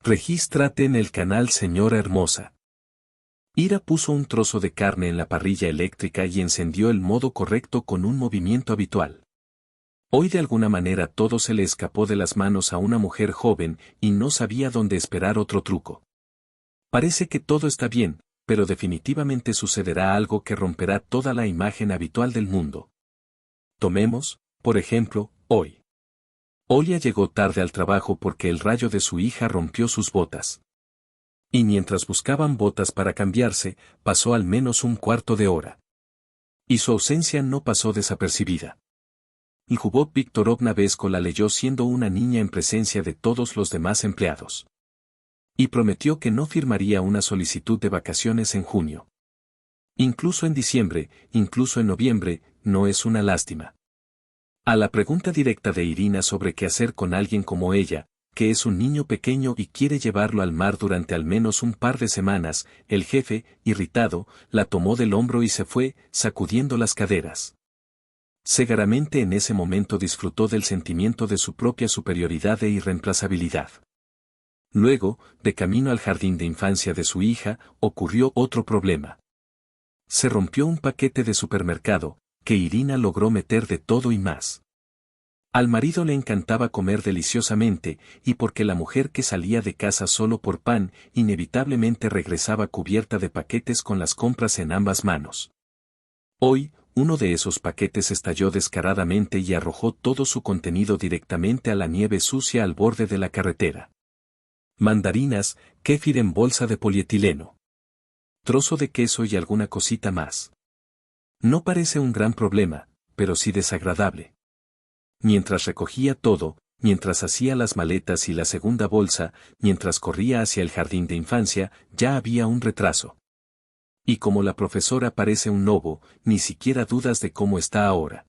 Regístrate en el canal señora hermosa. Ira puso un trozo de carne en la parrilla eléctrica y encendió el modo correcto con un movimiento habitual. Hoy de alguna manera todo se le escapó de las manos a una mujer joven y no sabía dónde esperar otro truco. Parece que todo está bien, pero definitivamente sucederá algo que romperá toda la imagen habitual del mundo. Tomemos, por ejemplo, hoy. Olia llegó tarde al trabajo porque el rayo de su hija rompió sus botas. Y mientras buscaban botas para cambiarse, pasó al menos un cuarto de hora. Y su ausencia no pasó desapercibida. Ljubov Viktorovna Vesko la leyó siendo una niña en presencia de todos los demás empleados. Y prometió que no firmaría una solicitud de vacaciones en junio. Incluso en diciembre, incluso en noviembre, no es una lástima. A la pregunta directa de Irina sobre qué hacer con alguien como ella, que es un niño pequeño y quiere llevarlo al mar durante al menos un par de semanas, el jefe, irritado, la tomó del hombro y se fue, sacudiendo las caderas. Segaramente en ese momento disfrutó del sentimiento de su propia superioridad e irreemplazabilidad. Luego, de camino al jardín de infancia de su hija, ocurrió otro problema. Se rompió un paquete de supermercado, que Irina logró meter de todo y más. Al marido le encantaba comer deliciosamente, y porque la mujer que salía de casa solo por pan, inevitablemente regresaba cubierta de paquetes con las compras en ambas manos. Hoy, uno de esos paquetes estalló descaradamente y arrojó todo su contenido directamente a la nieve sucia al borde de la carretera. Mandarinas, kéfir en bolsa de polietileno. Trozo de queso y alguna cosita más. No parece un gran problema, pero sí desagradable. Mientras recogía todo, mientras hacía las maletas y la segunda bolsa, mientras corría hacia el jardín de infancia, ya había un retraso. Y como la profesora parece un lobo, ni siquiera dudas de cómo está ahora.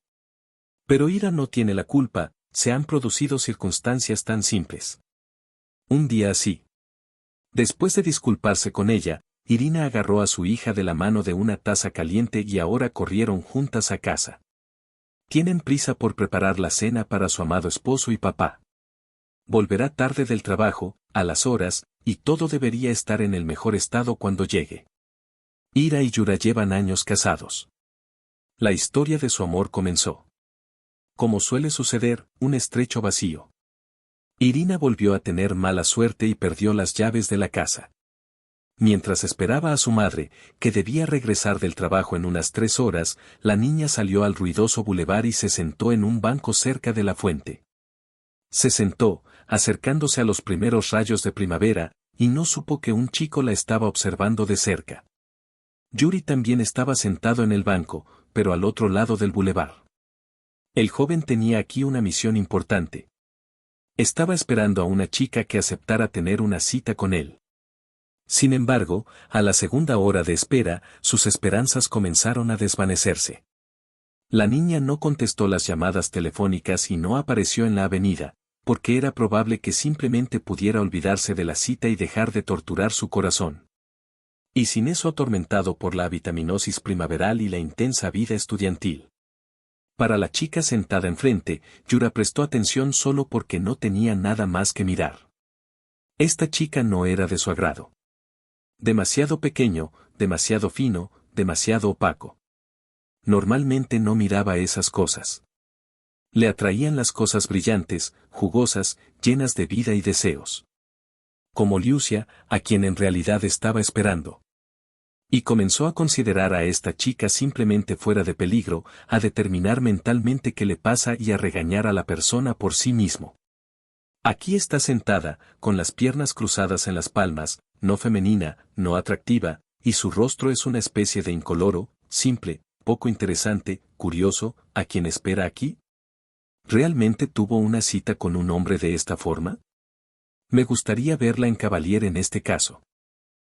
Pero Ira no tiene la culpa, se han producido circunstancias tan simples. Un día así. Después de disculparse con ella, Irina agarró a su hija de la mano de una taza caliente y ahora corrieron juntas a casa. Tienen prisa por preparar la cena para su amado esposo y papá. Volverá tarde del trabajo, a las horas, y todo debería estar en el mejor estado cuando llegue. Ira y Yura llevan años casados. La historia de su amor comenzó. Como suele suceder, un estrecho vacío. Irina volvió a tener mala suerte y perdió las llaves de la casa. Mientras esperaba a su madre, que debía regresar del trabajo en unas 3 horas, la niña salió al ruidoso bulevar y se sentó en un banco cerca de la fuente. Se sentó, acercándose a los primeros rayos de primavera, y no supo que un chico la estaba observando de cerca. Yuri también estaba sentado en el banco, pero al otro lado del bulevar. El joven tenía aquí una misión importante. Estaba esperando a una chica que aceptara tener una cita con él. Sin embargo, a la segunda hora de espera, sus esperanzas comenzaron a desvanecerse. La niña no contestó las llamadas telefónicas y no apareció en la avenida, porque era probable que simplemente pudiera olvidarse de la cita y dejar de torturar su corazón. Y sin eso atormentado por la vitaminosis primaveral y la intensa vida estudiantil. Para la chica sentada enfrente, Yura prestó atención solo porque no tenía nada más que mirar. Esta chica no era de su agrado. Demasiado pequeño, demasiado fino, demasiado opaco. Normalmente no miraba esas cosas. Le atraían las cosas brillantes, jugosas, llenas de vida y deseos. Como Liusia, a quien en realidad estaba esperando. Y comenzó a considerar a esta chica simplemente fuera de peligro, a determinar mentalmente qué le pasa y a regañar a la persona por sí mismo. Aquí está sentada, con las piernas cruzadas en las palmas, no femenina, no atractiva, y su rostro es una especie de incoloro, simple, poco interesante, curioso, ¿a quién espera aquí? ¿Realmente tuvo una cita con un hombre de esta forma? Me gustaría verla en Cavalier en este caso.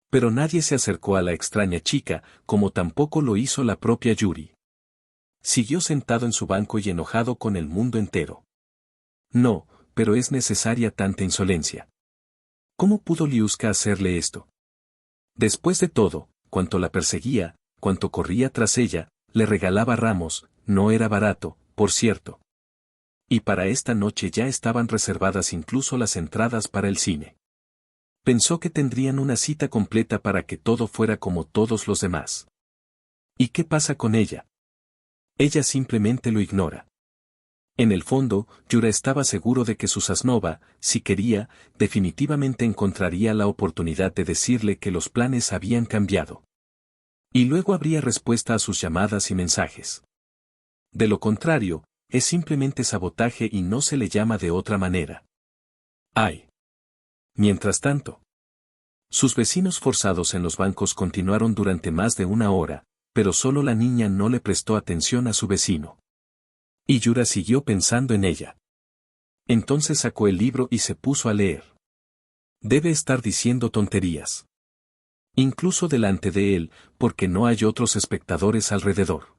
Pero nadie se acercó a la extraña chica, como tampoco lo hizo la propia Yuri. Siguió sentado en su banco y enojado con el mundo entero. No, pero es necesaria tanta insolencia. ¿Cómo pudo Liuska hacerle esto? Después de todo, cuanto la perseguía, cuanto corría tras ella, le regalaba ramos, no era barato, por cierto. Y para esta noche ya estaban reservadas incluso las entradas para el cine. Pensó que tendrían una cita completa para que todo fuera como todos los demás. ¿Y qué pasa con ella? Ella simplemente lo ignora. En el fondo, Yura estaba seguro de que Susasnova, si quería, definitivamente encontraría la oportunidad de decirle que los planes habían cambiado. Y luego habría respuesta a sus llamadas y mensajes. De lo contrario, es simplemente sabotaje y no se le llama de otra manera. ¡Ay! Mientras tanto, sus vecinos forzados en los bancos continuaron durante más de una hora, pero solo la niña no le prestó atención a su vecino. Y Yura siguió pensando en ella. Entonces sacó el libro y se puso a leer. Debe estar diciendo tonterías. Incluso delante de él, porque no hay otros espectadores alrededor.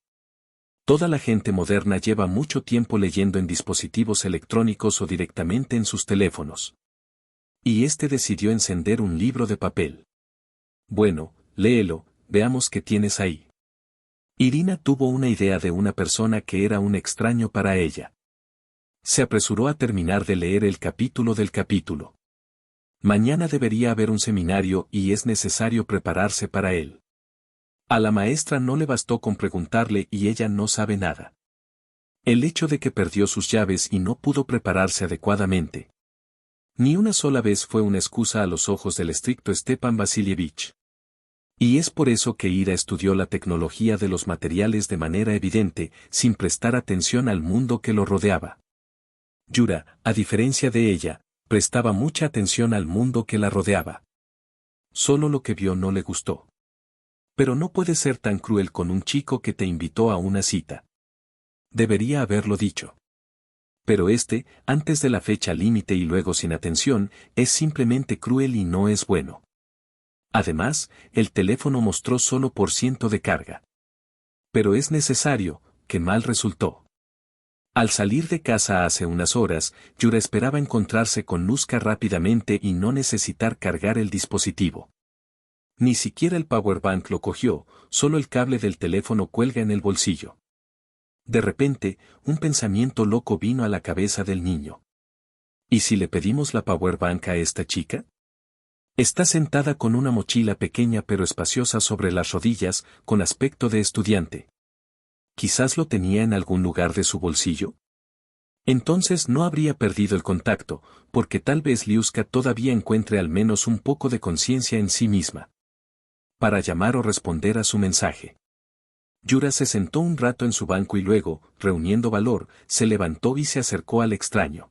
Toda la gente moderna lleva mucho tiempo leyendo en dispositivos electrónicos o directamente en sus teléfonos. Y este decidió encender un libro de papel. Bueno, léelo, veamos qué tienes ahí. Irina tuvo una idea de una persona que era un extraño para ella. Se apresuró a terminar de leer el capítulo del capítulo. Mañana debería haber un seminario y es necesario prepararse para él. A la maestra no le bastó con preguntarle y ella no sabe nada. El hecho de que perdió sus llaves y no pudo prepararse adecuadamente. Ni una sola vez fue una excusa a los ojos del estricto Stepan Vasilievich. Y es por eso que Ira estudió la tecnología de los materiales de manera evidente, sin prestar atención al mundo que lo rodeaba. Yura, a diferencia de ella, prestaba mucha atención al mundo que la rodeaba. Solo lo que vio no le gustó. Pero no puede ser tan cruel con un chico que te invitó a una cita. Debería haberlo dicho. Pero antes de la fecha límite y luego sin atención, es simplemente cruel y no es bueno. Además, el teléfono mostró solo % de carga. Pero es necesario, que mal resultó. Al salir de casa hace unas horas, Yura esperaba encontrarse con Nuska rápidamente y no necesitar cargar el dispositivo. Ni siquiera el powerbank lo cogió, solo el cable del teléfono cuelga en el bolsillo. De repente, un pensamiento loco vino a la cabeza del niño. ¿Y si le pedimos la powerbank a esta chica? Está sentada con una mochila pequeña pero espaciosa sobre las rodillas, con aspecto de estudiante. ¿Quizás lo tenía en algún lugar de su bolsillo? Entonces no habría perdido el contacto, porque tal vez Liuska todavía encuentre al menos un poco de conciencia en sí misma. Para llamar o responder a su mensaje. Yura se sentó un rato en su banco y luego, reuniendo valor, se levantó y se acercó al extraño.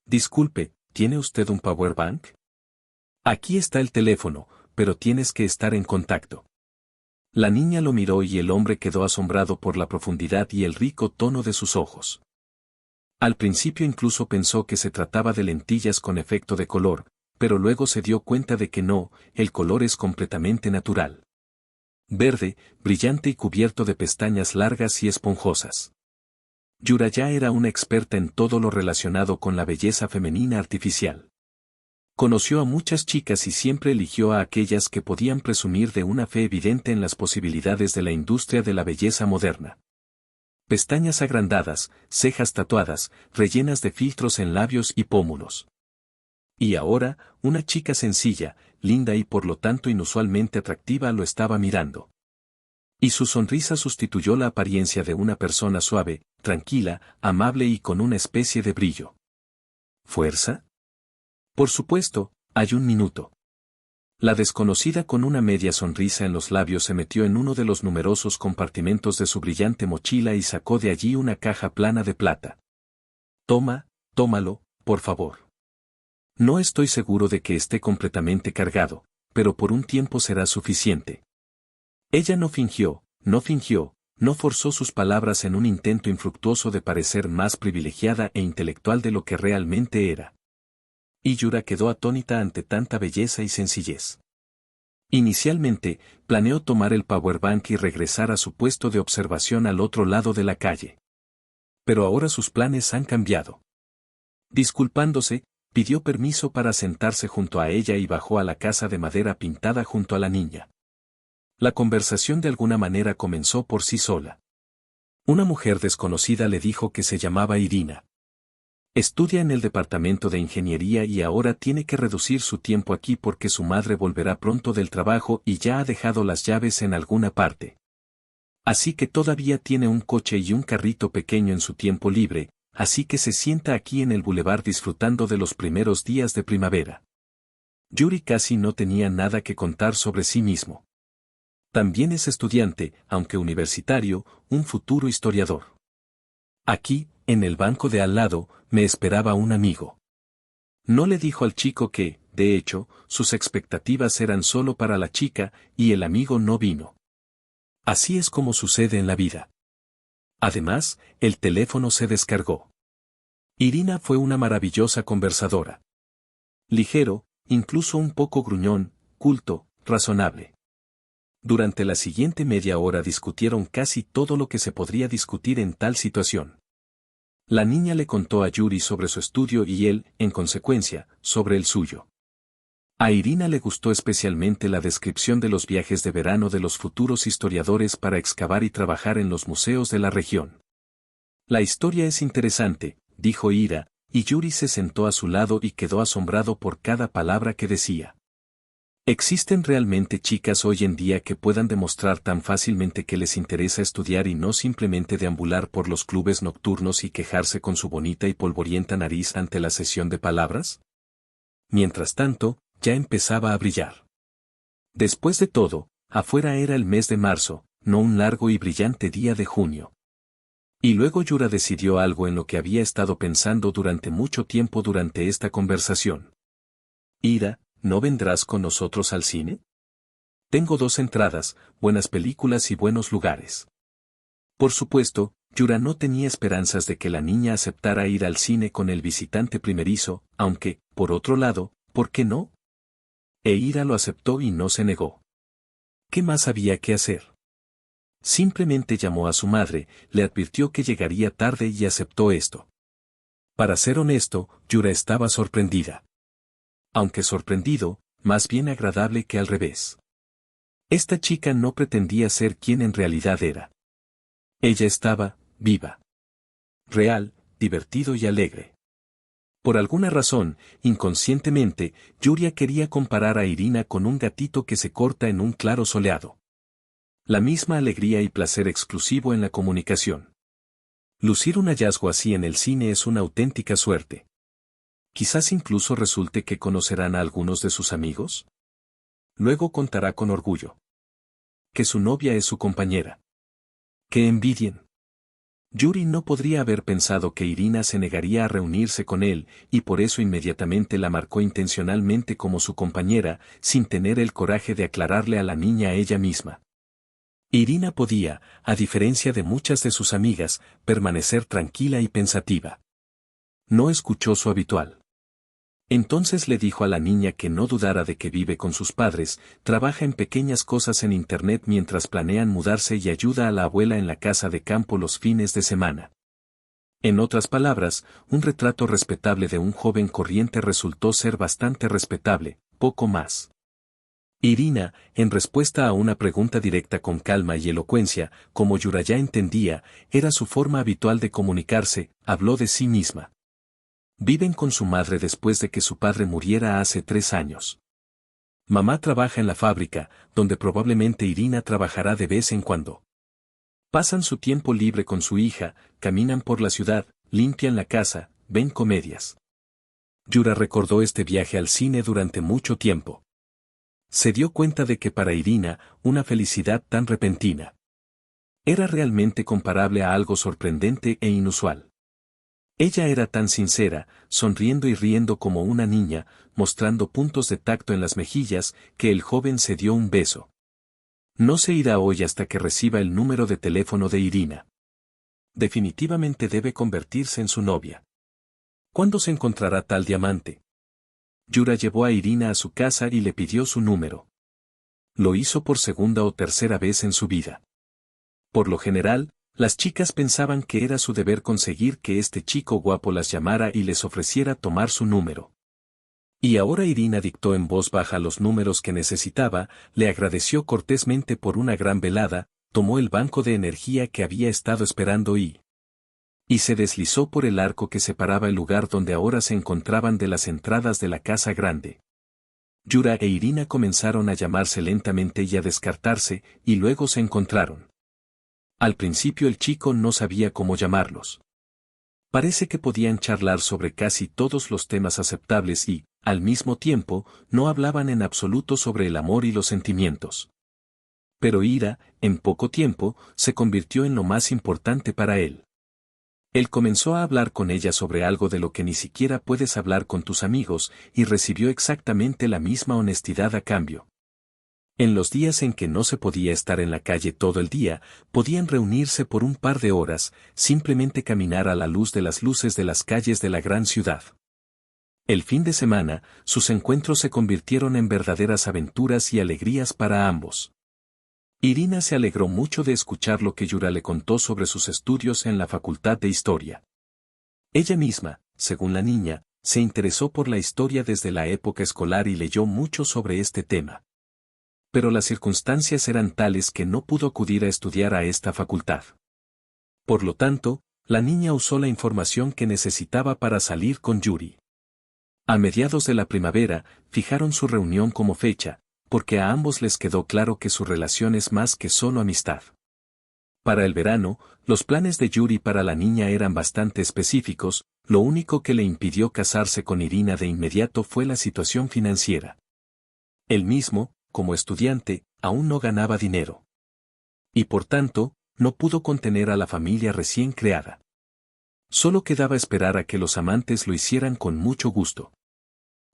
Disculpe, ¿tiene usted un powerbank? Aquí está el teléfono, pero tienes que estar en contacto. La niña lo miró y el hombre quedó asombrado por la profundidad y el rico tono de sus ojos. Al principio incluso pensó que se trataba de lentillas con efecto de color, pero luego se dio cuenta de que no, el color es completamente natural. Verde, brillante y cubierto de pestañas largas y esponjosas. Yura ya era una experta en todo lo relacionado con la belleza femenina artificial. Conoció a muchas chicas y siempre eligió a aquellas que podían presumir de una fe evidente en las posibilidades de la industria de la belleza moderna. Pestañas agrandadas, cejas tatuadas, rellenas de filtros en labios y pómulos. Y ahora, una chica sencilla, linda y por lo tanto inusualmente atractiva lo estaba mirando. Y su sonrisa sustituyó la apariencia de una persona suave, tranquila, amable y con una especie de brillo. ¿Fuerza? Por supuesto, hay un minuto. La desconocida con una media sonrisa en los labios se metió en uno de los numerosos compartimentos de su brillante mochila y sacó de allí una caja plana de plata. Tómalo, por favor. No estoy seguro de que esté completamente cargado, pero por un tiempo será suficiente. Ella no fingió, no forzó sus palabras en un intento infructuoso de parecer más privilegiada e intelectual de lo que realmente era. Y Yura quedó atónita ante tanta belleza y sencillez. Inicialmente, planeó tomar el powerbank y regresar a su puesto de observación al otro lado de la calle. Pero ahora sus planes han cambiado. Disculpándose, pidió permiso para sentarse junto a ella y bajó a la casa de madera pintada junto a la niña. La conversación de alguna manera comenzó por sí sola. Una mujer desconocida le dijo que se llamaba Irina. Estudia en el departamento de ingeniería y ahora tiene que reducir su tiempo aquí porque su madre volverá pronto del trabajo y ya ha dejado las llaves en alguna parte. Así que todavía tiene un coche y un carrito pequeño en su tiempo libre, así que se sienta aquí en el bulevar disfrutando de los primeros días de primavera. Yuri casi no tenía nada que contar sobre sí mismo. También es estudiante, aunque universitario, un futuro historiador. Aquí, en el banco de al lado, me esperaba un amigo. No le dijo al chico que, de hecho, sus expectativas eran solo para la chica, y el amigo no vino. Así es como sucede en la vida. Además, el teléfono se descargó. Irina fue una maravillosa conversadora. Ligero, incluso un poco gruñón, culto, razonable. Durante la siguiente media hora discutieron casi todo lo que se podría discutir en tal situación. La niña le contó a Yuri sobre su estudio y él, en consecuencia, sobre el suyo. A Irina le gustó especialmente la descripción de los viajes de verano de los futuros historiadores para excavar y trabajar en los museos de la región. La historia es interesante, dijo Ira, y Yuri se sentó a su lado y quedó asombrado por cada palabra que decía. ¿Existen realmente chicas hoy en día que puedan demostrar tan fácilmente que les interesa estudiar y no simplemente deambular por los clubes nocturnos y quejarse con su bonita y polvorienta nariz ante la sesión de palabras? Mientras tanto, ya empezaba a brillar. Después de todo, afuera era el mes de marzo, no un largo y brillante día de junio. Y luego Yura decidió algo en lo que había estado pensando durante mucho tiempo durante esta conversación. Ira, ¿no vendrás con nosotros al cine? Tengo 2 entradas, buenas películas y buenos lugares. Por supuesto, Yura no tenía esperanzas de que la niña aceptara ir al cine con el visitante primerizo, aunque, por otro lado, ¿por qué no? E Ira lo aceptó y no se negó. ¿Qué más había que hacer? Simplemente llamó a su madre, le advirtió que llegaría tarde y aceptó esto. Para ser honesto, Yura estaba sorprendida. Aunque sorprendido, más bien agradable que al revés. Esta chica no pretendía ser quien en realidad era. Ella estaba, viva. Real, divertido y alegre. Por alguna razón, inconscientemente, Yuria quería comparar a Irina con un gatito que se corta en un claro soleado. La misma alegría y placer exclusivo en la comunicación. Lucir un hallazgo así en el cine es una auténtica suerte. Quizás incluso resulte que conocerán a algunos de sus amigos. Luego contará con orgullo que su novia es su compañera. ¡Qué envidien! Yuri no podría haber pensado que Irina se negaría a reunirse con él, y por eso inmediatamente la marcó intencionalmente como su compañera, sin tener el coraje de aclararle a la niña a ella misma. Irina podía, a diferencia de muchas de sus amigas, permanecer tranquila y pensativa. No escuchó su habitual. Entonces le dijo a la niña que no dudara de que vive con sus padres, trabaja en pequeñas cosas en internet mientras planean mudarse y ayuda a la abuela en la casa de campo los fines de semana. En otras palabras, un retrato respetable de un joven corriente resultó ser bastante respetable, poco más. Irina, en respuesta a una pregunta directa con calma y elocuencia, como Yura ya entendía, era su forma habitual de comunicarse, habló de sí misma. Viven con su madre después de que su padre muriera hace 3 años. Mamá trabaja en la fábrica, donde probablemente Irina trabajará de vez en cuando. Pasan su tiempo libre con su hija, caminan por la ciudad, limpian la casa, ven comedias. Yura recordó este viaje al cine durante mucho tiempo. Se dio cuenta de que para Irina, una felicidad tan repentina era realmente comparable a algo sorprendente e inusual. Ella era tan sincera, sonriendo y riendo como una niña, mostrando puntos de tacto en las mejillas, que el joven se dio un beso. No se irá hoy hasta que reciba el número de teléfono de Irina. Definitivamente debe convertirse en su novia. ¿Cuándo se encontrará tal diamante? Yura llevó a Irina a su casa y le pidió su número. Lo hizo por segunda o tercera vez en su vida. Por lo general, las chicas pensaban que era su deber conseguir que este chico guapo las llamara y les ofreciera tomar su número. Y ahora Irina dictó en voz baja los números que necesitaba, le agradeció cortésmente por una gran velada, tomó el banco de energía que había estado esperando y Y se deslizó por el arco que separaba el lugar donde ahora se encontraban de las entradas de la casa grande. Yura e Irina comenzaron a llamarse lentamente y a descartarse, y luego se encontraron. Al principio el chico no sabía cómo llamarlos. Parece que podían charlar sobre casi todos los temas aceptables y, al mismo tiempo, no hablaban en absoluto sobre el amor y los sentimientos. Pero Ira, en poco tiempo, se convirtió en lo más importante para él. Él comenzó a hablar con ella sobre algo de lo que ni siquiera puedes hablar con tus amigos, y recibió exactamente la misma honestidad a cambio. En los días en que no se podía estar en la calle todo el día, podían reunirse por un par de horas, simplemente caminar a la luz de las luces de las calles de la gran ciudad. El fin de semana, sus encuentros se convirtieron en verdaderas aventuras y alegrías para ambos. Irina se alegró mucho de escuchar lo que Yura le contó sobre sus estudios en la Facultad de Historia. Ella misma, según la niña, se interesó por la historia desde la época escolar y leyó mucho sobre este tema. Pero las circunstancias eran tales que no pudo acudir a estudiar a esta facultad. Por lo tanto, la niña usó la información que necesitaba para salir con Yuri. A mediados de la primavera, fijaron su reunión como fecha, porque a ambos les quedó claro que su relación es más que solo amistad. Para el verano, los planes de Yuri para la niña eran bastante específicos, lo único que le impidió casarse con Irina de inmediato fue la situación financiera. Él mismo, como estudiante, aún no ganaba dinero. Y por tanto, no pudo contener a la familia recién creada. Solo quedaba esperar a que los amantes lo hicieran con mucho gusto.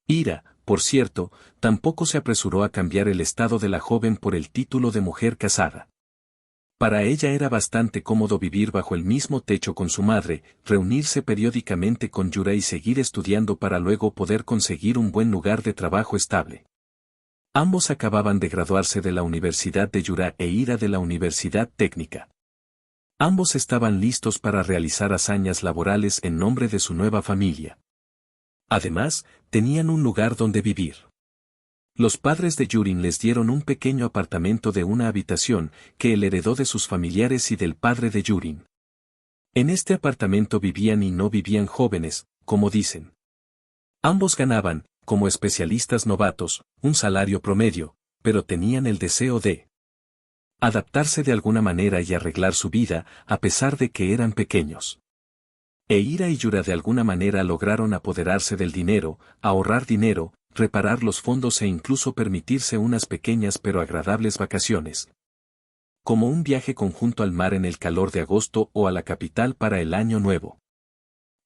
Ira, por cierto, tampoco se apresuró a cambiar el estado de la joven por el título de mujer casada. Para ella era bastante cómodo vivir bajo el mismo techo con su madre, reunirse periódicamente con Yura y seguir estudiando para luego poder conseguir un buen lugar de trabajo estable. Ambos acababan de graduarse de la Universidad de Yura e Ira de la Universidad Técnica. Ambos estaban listos para realizar hazañas laborales en nombre de su nueva familia. Además, tenían un lugar donde vivir. Los padres de Yurin les dieron un pequeño apartamento de una habitación que él heredó de sus familiares y del padre de Yurin. En este apartamento vivían y no vivían jóvenes, como dicen. Ambos ganaban, como especialistas novatos, un salario promedio, pero tenían el deseo de adaptarse de alguna manera y arreglar su vida, a pesar de que eran pequeños. Ira y Yura de alguna manera lograron apoderarse del dinero, ahorrar dinero, reparar los fondos e incluso permitirse unas pequeñas pero agradables vacaciones. Como un viaje conjunto al mar en el calor de agosto o a la capital para el año nuevo.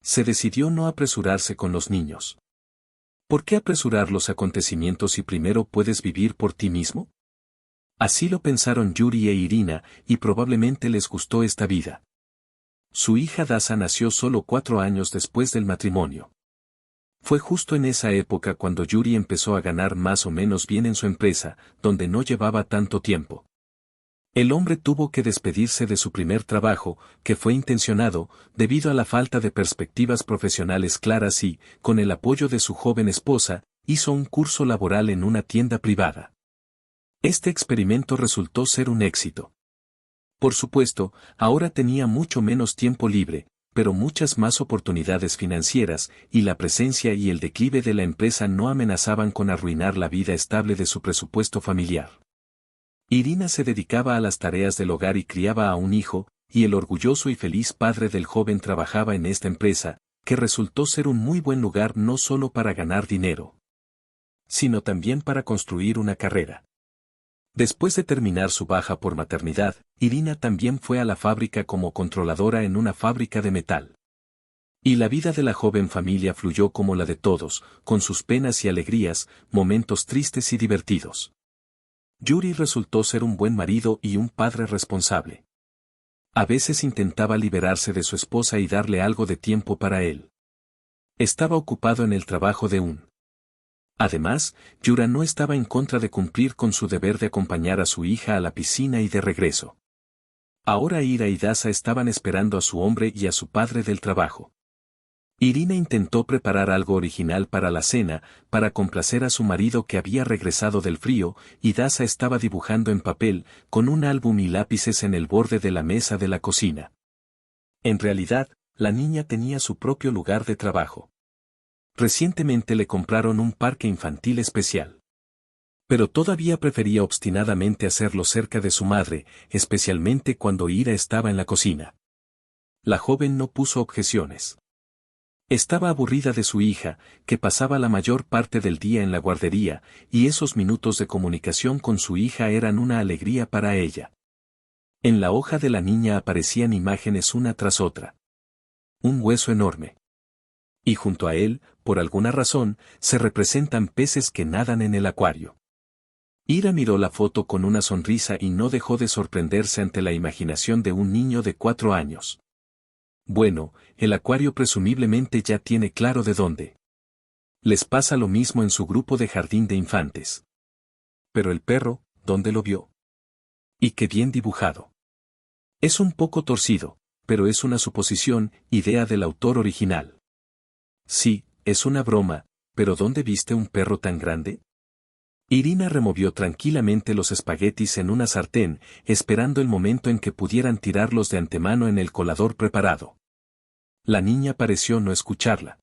Se decidió no apresurarse con los niños. ¿Por qué apresurar los acontecimientos si primero puedes vivir por ti mismo? Así lo pensaron Yuri e Irina, y probablemente les gustó esta vida. Su hija Dasa nació solo 4 años después del matrimonio. Fue justo en esa época cuando Yuri empezó a ganar más o menos bien en su empresa, donde no llevaba tanto tiempo. El hombre tuvo que despedirse de su primer trabajo, que fue intencionado, debido a la falta de perspectivas profesionales claras y, con el apoyo de su joven esposa, hizo un curso laboral en una tienda privada. Este experimento resultó ser un éxito. Por supuesto, ahora tenía mucho menos tiempo libre, pero muchas más oportunidades financieras, y la presencia y el declive de la empresa no amenazaban con arruinar la vida estable de su presupuesto familiar. Irina se dedicaba a las tareas del hogar y criaba a un hijo, y el orgulloso y feliz padre del joven trabajaba en esta empresa, que resultó ser un muy buen lugar no solo para ganar dinero, sino también para construir una carrera. Después de terminar su baja por maternidad, Irina también fue a la fábrica como controladora en una fábrica de metal. Y la vida de la joven familia fluyó como la de todos, con sus penas y alegrías, momentos tristes y divertidos. Yuri resultó ser un buen marido y un padre responsable. A veces intentaba liberarse de su esposa y darle algo de tiempo para él. Estaba ocupado en el trabajo de un. Además, Yura no estaba en contra de cumplir con su deber de acompañar a su hija a la piscina y de regreso. Ahora Ira y Dasa estaban esperando a su hombre y a su padre del trabajo. Irina intentó preparar algo original para la cena, para complacer a su marido que había regresado del frío, y Dasa estaba dibujando en papel, con un álbum y lápices en el borde de la mesa de la cocina. En realidad, La niña tenía su propio lugar de trabajo. Recientemente le compraron un parque infantil especial. Pero todavía prefería obstinadamente hacerlo cerca de su madre, especialmente cuando Ira estaba en la cocina. La joven no puso objeciones. Estaba aburrida de su hija, que pasaba la mayor parte del día en la guardería, y esos minutos de comunicación con su hija eran una alegría para ella. En la hoja de la niña aparecían imágenes una tras otra. Un hueso enorme. Y junto a él, por alguna razón, se representan peces que nadan en el acuario. Ira miró la foto con una sonrisa y no dejó de sorprenderse ante la imaginación de un niño de 4 años. Bueno, el acuario presumiblemente ya tiene claro de dónde. Les pasa lo mismo en su grupo de jardín de infantes. Pero el perro, ¿dónde lo vio? Y qué bien dibujado. Es un poco torcido, pero es una suposición, idea del autor original. Sí, es una broma, pero ¿dónde viste un perro tan grande? Irina removió tranquilamente los espaguetis en una sartén, esperando el momento en que pudieran tirarlos de antemano en el colador preparado. La niña pareció no escucharla.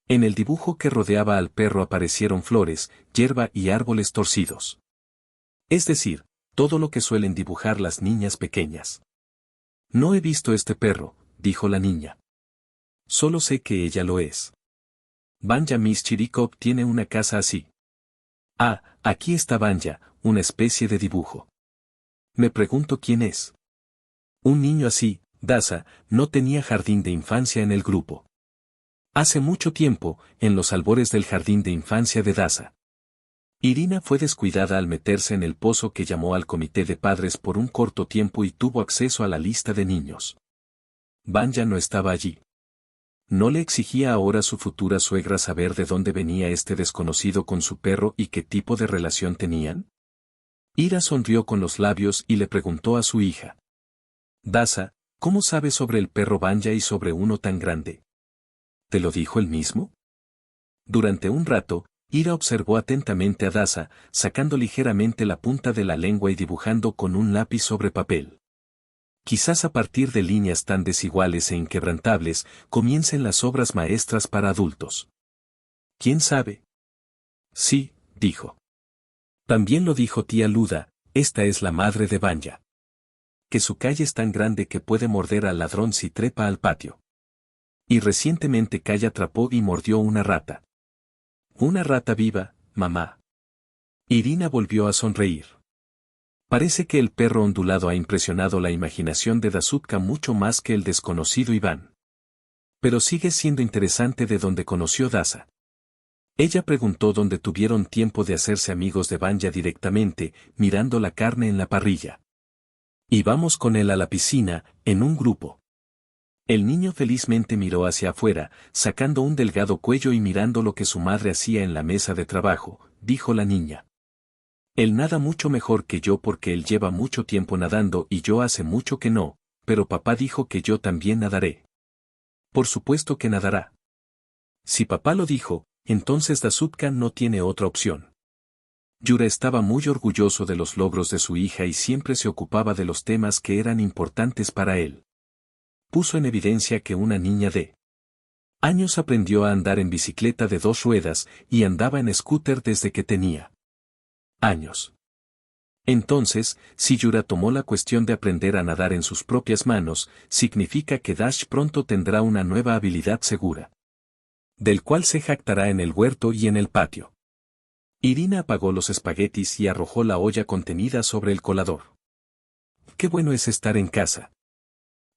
En el dibujo que rodeaba al perro aparecieron flores, hierba y árboles torcidos. Es decir, todo lo que suelen dibujar las niñas pequeñas. No he visto este perro, dijo la niña. Solo sé que ella lo es. Vanya Miss Chirikov tiene una casa así. Ah, aquí está Vanya, una especie de dibujo. Me pregunto quién es. Un niño así, Dasa, no tenía jardín de infancia en el grupo. Hace mucho tiempo, en los albores del jardín de infancia de Dasa. Irina fue descuidada al meterse en el pozo que llamó al comité de padres por un corto tiempo y tuvo acceso a la lista de niños. Vanya no estaba allí. ¿No le exigía ahora su futura suegra saber de dónde venía este desconocido con su perro y qué tipo de relación tenían? Ira sonrió con los labios y le preguntó a su hija. Dasa, ¿cómo sabes sobre el perro Vanya y sobre uno tan grande? ¿Te lo dijo él mismo? Durante un rato, Ira observó atentamente a Dasa, sacando ligeramente la punta de la lengua y dibujando con un lápiz sobre papel. Quizás a partir de líneas tan desiguales e inquebrantables, comiencen las obras maestras para adultos. ¿Quién sabe? Sí, dijo. También lo dijo tía Luda, esta es la madre de Vanya. Que su calle es tan grande que puede morder al ladrón si trepa al patio. Y recientemente Kaya atrapó y mordió una rata. Una rata viva, mamá. Irina volvió a sonreír. Parece que el perro ondulado ha impresionado la imaginación de Dasutka mucho más que el desconocido Iván. Pero sigue siendo interesante de dónde conoció Dasa. Ella preguntó dónde tuvieron tiempo de hacerse amigos de Vanya directamente, mirando la carne en la parrilla. Y vamos con él a la piscina, en un grupo. El niño felizmente miró hacia afuera, sacando un delgado cuello y mirando lo que su madre hacía en la mesa de trabajo, dijo la niña. Él nada mucho mejor que yo porque él lleva mucho tiempo nadando y yo hace mucho que no, pero papá dijo que yo también nadaré. Por supuesto que nadará. Si papá lo dijo, entonces Dasutka no tiene otra opción. Yura estaba muy orgulloso de los logros de su hija y siempre se ocupaba de los temas que eran importantes para él. Puso en evidencia que una niña de años aprendió a andar en bicicleta de 2 ruedas y andaba en scooter desde que tenía años. Entonces, si Yura tomó la cuestión de aprender a nadar en sus propias manos, significa que Dash pronto tendrá una nueva habilidad segura, del cual se jactará en el huerto y en el patio. Irina apagó los espaguetis y arrojó la olla contenida sobre el colador. Qué bueno es estar en casa.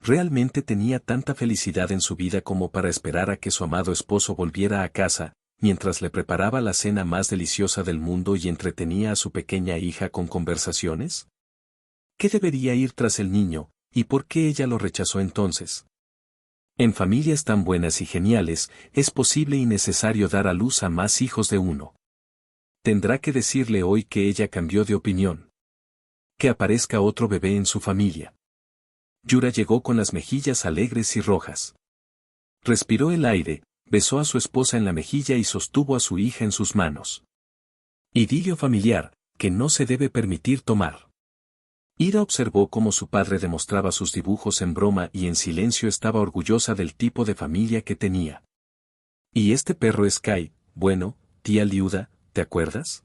Realmente tenía tanta felicidad en su vida como para esperar a que su amado esposo volviera a casa, mientras le preparaba la cena más deliciosa del mundo y entretenía a su pequeña hija con conversaciones. ¿Qué debería ir tras el niño, y por qué ella lo rechazó entonces? En familias tan buenas y geniales, es posible y necesario dar a luz a más hijos de uno. Tendrá que decirle hoy que ella cambió de opinión. Que aparezca otro bebé en su familia. Yura llegó con las mejillas alegres y rojas. Respiró el aire, besó a su esposa en la mejilla y sostuvo a su hija en sus manos. Idilio familiar, que no se debe permitir tomar. Ira observó cómo su padre demostraba sus dibujos en broma y en silencio estaba orgullosa del tipo de familia que tenía. Y este perro es Kai, bueno, tía Liuda, ¿te acuerdas?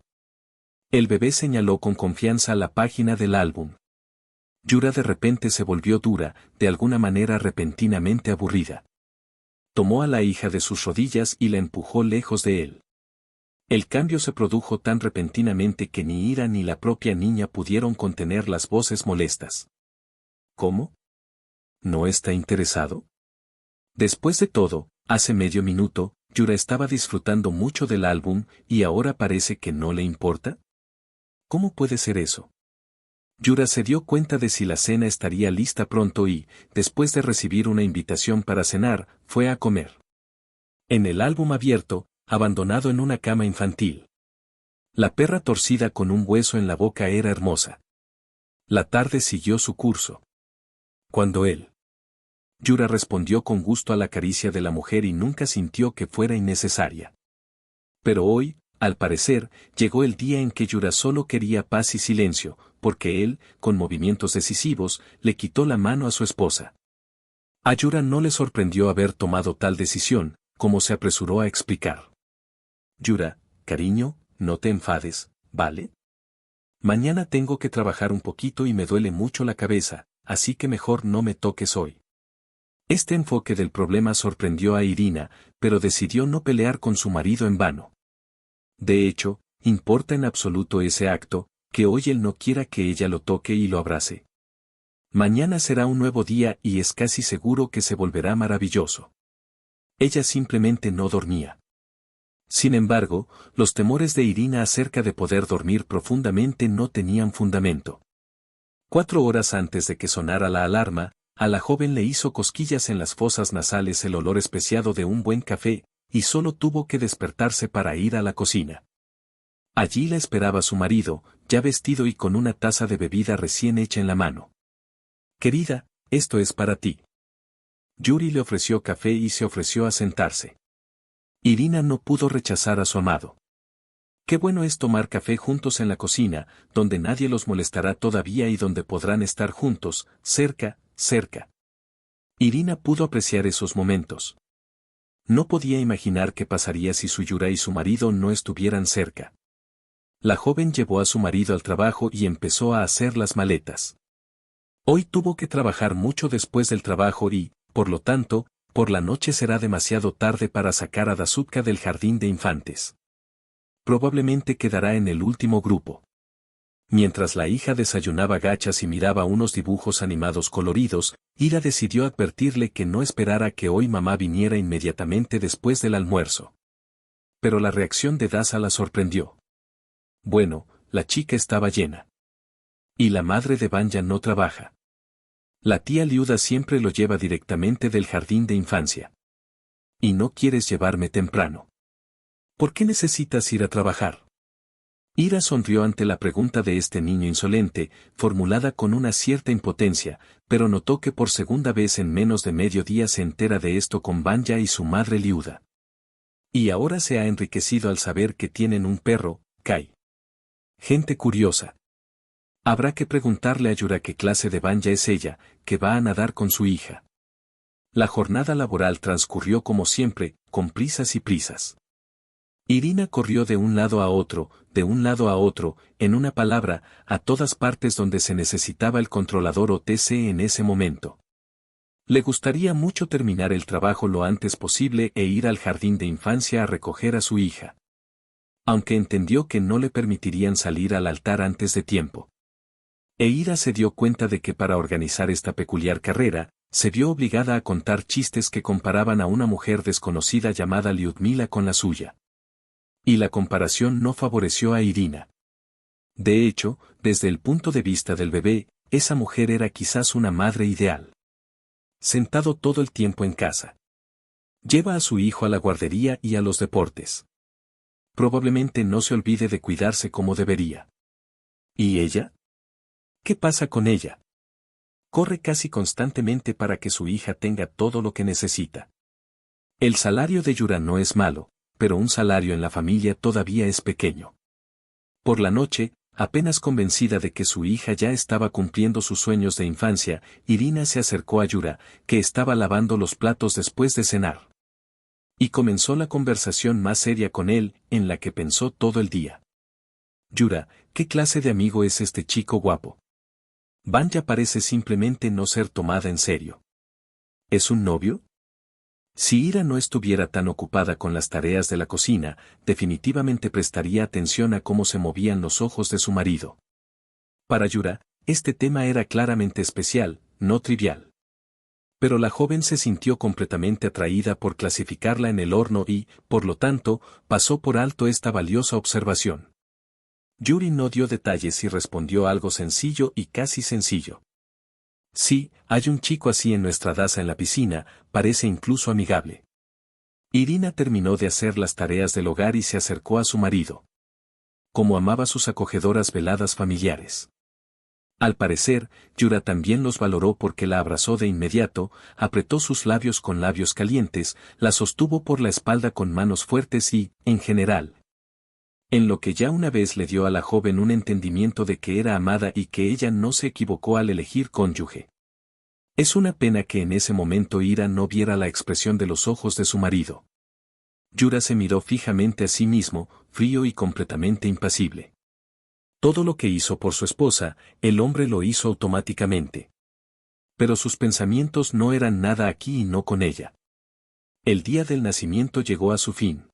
El bebé señaló con confianza la página del álbum. Yura de repente se volvió dura, de alguna manera repentinamente aburrida. Tomó a la hija de sus rodillas y la empujó lejos de él. El cambio se produjo tan repentinamente que ni Ira ni la propia niña pudieron contener las voces molestas. ¿Cómo? ¿No está interesado? Después de todo, hace medio minuto, Yura estaba disfrutando mucho del álbum y ahora parece que no le importa. ¿Cómo puede ser eso? Yura se dio cuenta de si la cena estaría lista pronto y, después de recibir una invitación para cenar, fue a comer. En el álbum abierto, abandonado en una cama infantil. La perra torcida con un hueso en la boca era hermosa. La tarde siguió su curso. Cuando él. Yura respondió con gusto a la caricia de la mujer y nunca sintió que fuera innecesaria. Pero hoy, al parecer, llegó el día en que Yura solo quería paz y silencio, porque él, con movimientos decisivos, le quitó la mano a su esposa. A Yura no le sorprendió haber tomado tal decisión, como se apresuró a explicar. Yura, cariño, no te enfades, ¿vale? Mañana tengo que trabajar un poquito y me duele mucho la cabeza, así que mejor no me toques hoy. Este enfoque del problema sorprendió a Irina, pero decidió no pelear con su marido en vano. De hecho, importa en absoluto ese acto, que hoy él no quiera que ella lo toque y lo abrace. Mañana será un nuevo día y es casi seguro que se volverá maravilloso. Ella simplemente no dormía. Sin embargo, los temores de Irina acerca de poder dormir profundamente no tenían fundamento. 4 horas antes de que sonara la alarma, a la joven le hizo cosquillas en las fosas nasales el olor especiado de un buen café, y solo tuvo que despertarse para ir a la cocina. Allí la esperaba su marido, ya vestido y con una taza de bebida recién hecha en la mano. Querida, esto es para ti. Yuri le ofreció café y se ofreció a sentarse. Irina no pudo rechazar a su amado. Qué bueno es tomar café juntos en la cocina, donde nadie los molestará todavía y donde podrán estar juntos, cerca, cerca. Irina pudo apreciar esos momentos. No podía imaginar qué pasaría si su Yura y su marido no estuvieran cerca. La joven llevó a su marido al trabajo y empezó a hacer las maletas. Hoy tuvo que trabajar mucho después del trabajo y, por lo tanto, por la noche será demasiado tarde para sacar a Dazutka del jardín de infantes. Probablemente quedará en el último grupo. Mientras la hija desayunaba gachas y miraba unos dibujos animados coloridos, Ira decidió advertirle que no esperara que hoy mamá viniera inmediatamente después del almuerzo. Pero la reacción de Daza la sorprendió. Bueno, la chica estaba llena. Y la madre de Vanya no trabaja. La tía Liuda siempre lo lleva directamente del jardín de infancia. ¿Y no quieres llevarme temprano? ¿Por qué necesitas ir a trabajar? Ira sonrió ante la pregunta de este niño insolente, formulada con una cierta impotencia, pero notó que por segunda vez en menos de medio día se entera de esto con Vanya y su madre Liuda. Y ahora se ha enriquecido al saber que tienen un perro, Kai. Gente curiosa. Habrá que preguntarle a Yura qué clase de Vanya es ella, que va a nadar con su hija. La jornada laboral transcurrió como siempre, con prisas y prisas. Irina corrió de un lado a otro, en una palabra, a todas partes donde se necesitaba el controlador OTC en ese momento. Le gustaría mucho terminar el trabajo lo antes posible e ir al jardín de infancia a recoger a su hija. Aunque entendió que no le permitirían salir al altar antes de tiempo. Ira se dio cuenta de que para organizar esta peculiar carrera, se vio obligada a contar chistes que comparaban a una mujer desconocida llamada Lyudmila con la suya. Y la comparación no favoreció a Irina. De hecho, desde el punto de vista del bebé, esa mujer era quizás una madre ideal. Sentado todo el tiempo en casa. Lleva a su hijo a la guardería y a los deportes. Probablemente no se olvide de cuidarse como debería. ¿Y ella? ¿Qué pasa con ella? Corre casi constantemente para que su hija tenga todo lo que necesita. El salario de Yura no es malo, pero un salario en la familia todavía es pequeño. Por la noche, apenas convencida de que su hija ya estaba cumpliendo sus sueños de infancia, Irina se acercó a Yura, que estaba lavando los platos después de cenar. Y comenzó la conversación más seria con él, en la que pensó todo el día. Yura, ¿qué clase de amigo es este chico guapo? Vanya parece simplemente no ser tomada en serio. ¿Es un novio? Si Ira no estuviera tan ocupada con las tareas de la cocina, definitivamente prestaría atención a cómo se movían los ojos de su marido. Para Yura, este tema era claramente especial, no trivial. Pero la joven se sintió completamente atraída por clasificarla en el horno y, por lo tanto, pasó por alto esta valiosa observación. Yuri no dio detalles y respondió algo sencillo y casi sencillo. Sí, hay un chico así en nuestra daza en la piscina, parece incluso amigable. Irina terminó de hacer las tareas del hogar y se acercó a su marido. Como amaba sus acogedoras veladas familiares. Al parecer, Yura también los valoró porque la abrazó de inmediato, apretó sus labios con labios calientes, la sostuvo por la espalda con manos fuertes y, en general, en lo que ya una vez le dio a la joven un entendimiento de que era amada y que ella no se equivocó al elegir cónyuge. Es una pena que en ese momento Ira no viera la expresión de los ojos de su marido. Yura se miró fijamente a sí mismo, frío y completamente impasible. Todo lo que hizo por su esposa, el hombre lo hizo automáticamente. Pero sus pensamientos no eran nada aquí y no con ella. El día del nacimiento llegó a su fin.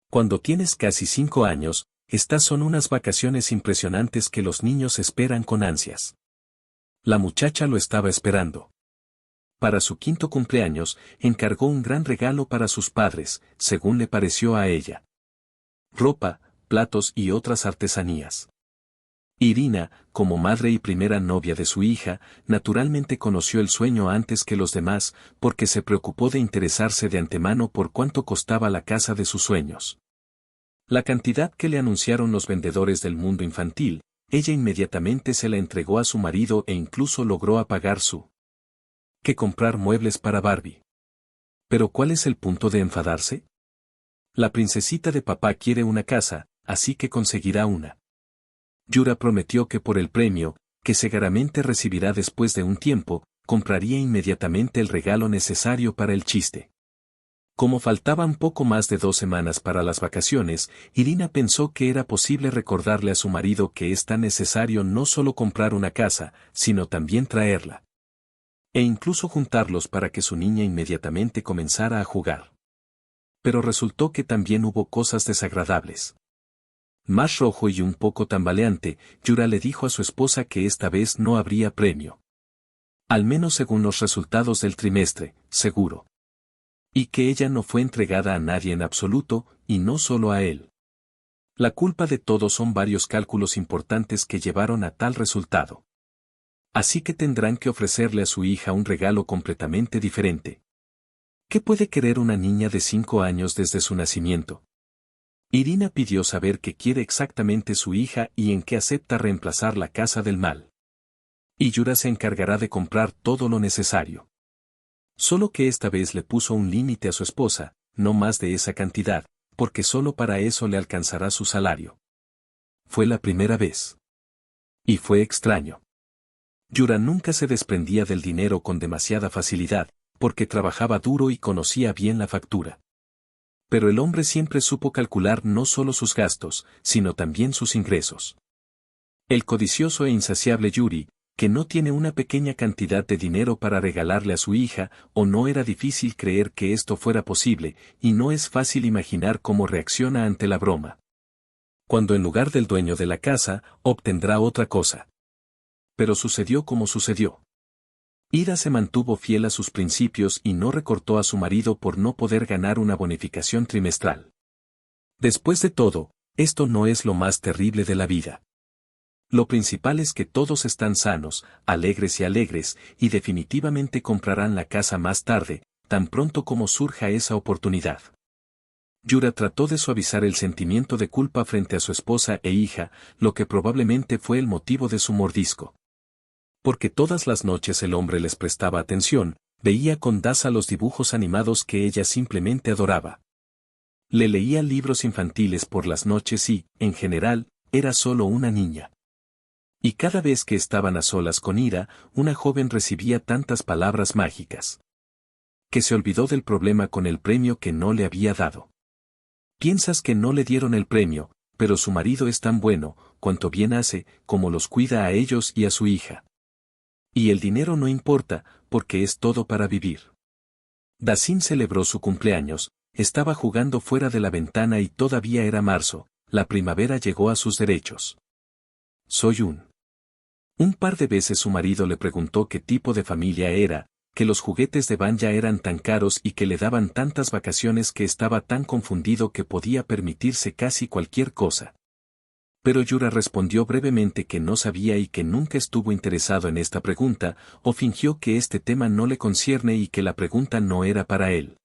Cuando tienes casi 5 años, estas son unas vacaciones impresionantes que los niños esperan con ansias. La muchacha lo estaba esperando. Para su 5º cumpleaños, encargó un gran regalo para sus padres, según le pareció a ella. Ropa, platos y otras artesanías. Irina, como madre y primera novia de su hija, naturalmente conoció el sueño antes que los demás, porque se preocupó de interesarse de antemano por cuánto costaba la casa de sus sueños. La cantidad que le anunciaron los vendedores del mundo infantil, ella inmediatamente se la entregó a su marido e incluso logró apagar su que comprar muebles para Barbie. Pero ¿cuál es el punto de enfadarse? La princesita de papá quiere una casa, así que conseguirá una. Yura prometió que por el premio, que seguramente recibirá después de un tiempo, compraría inmediatamente el regalo necesario para el chiste. Como faltaban poco más de 2 semanas para las vacaciones, Irina pensó que era posible recordarle a su marido que es tan necesario no solo comprar una casa, sino también traerla. E incluso juntarlos para que su niña inmediatamente comenzara a jugar. Pero resultó que también hubo cosas desagradables. Más rojo y un poco tambaleante, Yura le dijo a su esposa que esta vez no habría premio. Al menos según los resultados del trimestre, seguro. Y que ella no fue entregada a nadie en absoluto, y no solo a él. La culpa de todo son varios cálculos importantes que llevaron a tal resultado. Así que tendrán que ofrecerle a su hija un regalo completamente diferente. ¿Qué puede querer una niña de 5 años desde su nacimiento? Irina pidió saber qué quiere exactamente su hija y en qué acepta reemplazar la casa del mal. Y Yura se encargará de comprar todo lo necesario. Solo que esta vez le puso un límite a su esposa, no más de esa cantidad, porque solo para eso le alcanzará su salario. Fue la primera vez. Y fue extraño. Yura nunca se desprendía del dinero con demasiada facilidad, porque trabajaba duro y conocía bien la factura. Pero el hombre siempre supo calcular no solo sus gastos, sino también sus ingresos. El codicioso e insaciable Yuri, que no tiene una pequeña cantidad de dinero para regalarle a su hija, o no era difícil creer que esto fuera posible, y no es fácil imaginar cómo reacciona ante la broma. Cuando en lugar del dueño de la casa, obtendrá otra cosa. Pero sucedió como sucedió. Ira se mantuvo fiel a sus principios y no recortó a su marido por no poder ganar una bonificación trimestral. Después de todo, esto no es lo más terrible de la vida. Lo principal es que todos están sanos, alegres y definitivamente comprarán la casa más tarde, tan pronto como surja esa oportunidad. Yura trató de suavizar el sentimiento de culpa frente a su esposa e hija, lo que probablemente fue el motivo de su mordisco. Porque todas las noches el hombre les prestaba atención, veía con Daza los dibujos animados que ella simplemente adoraba. Le leía libros infantiles por las noches y, en general, era solo una niña. Y cada vez que estaban a solas con Ira, una joven recibía tantas palabras mágicas, que se olvidó del problema con el premio que no le había dado. Piensas que no le dieron el premio, pero su marido es tan bueno, cuanto bien hace, como los cuida a ellos y a su hija. Y el dinero no importa, porque es todo para vivir. Dasin celebró su cumpleaños, estaba jugando fuera de la ventana y todavía era marzo, la primavera llegó a sus derechos. Soy un par de veces su marido le preguntó qué tipo de familia era, que los juguetes de Vanya eran tan caros y que le daban tantas vacaciones que estaba tan confundido que podía permitirse casi cualquier cosa. Pero Yura respondió brevemente que no sabía y que nunca estuvo interesado en esta pregunta, o fingió que este tema no le concierne y que la pregunta no era para él.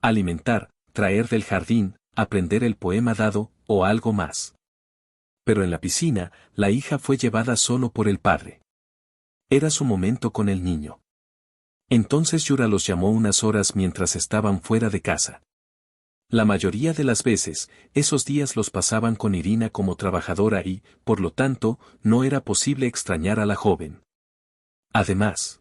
Alimentar, traer del jardín, aprender el poema dado, o algo más. Pero en la piscina, la hija fue llevada solo por el padre. Era su momento con el niño. Entonces Yura los llamó unas horas mientras estaban fuera de casa. La mayoría de las veces, esos días los pasaban con Irina como trabajadora y, por lo tanto, no era posible extrañar a la joven. Además,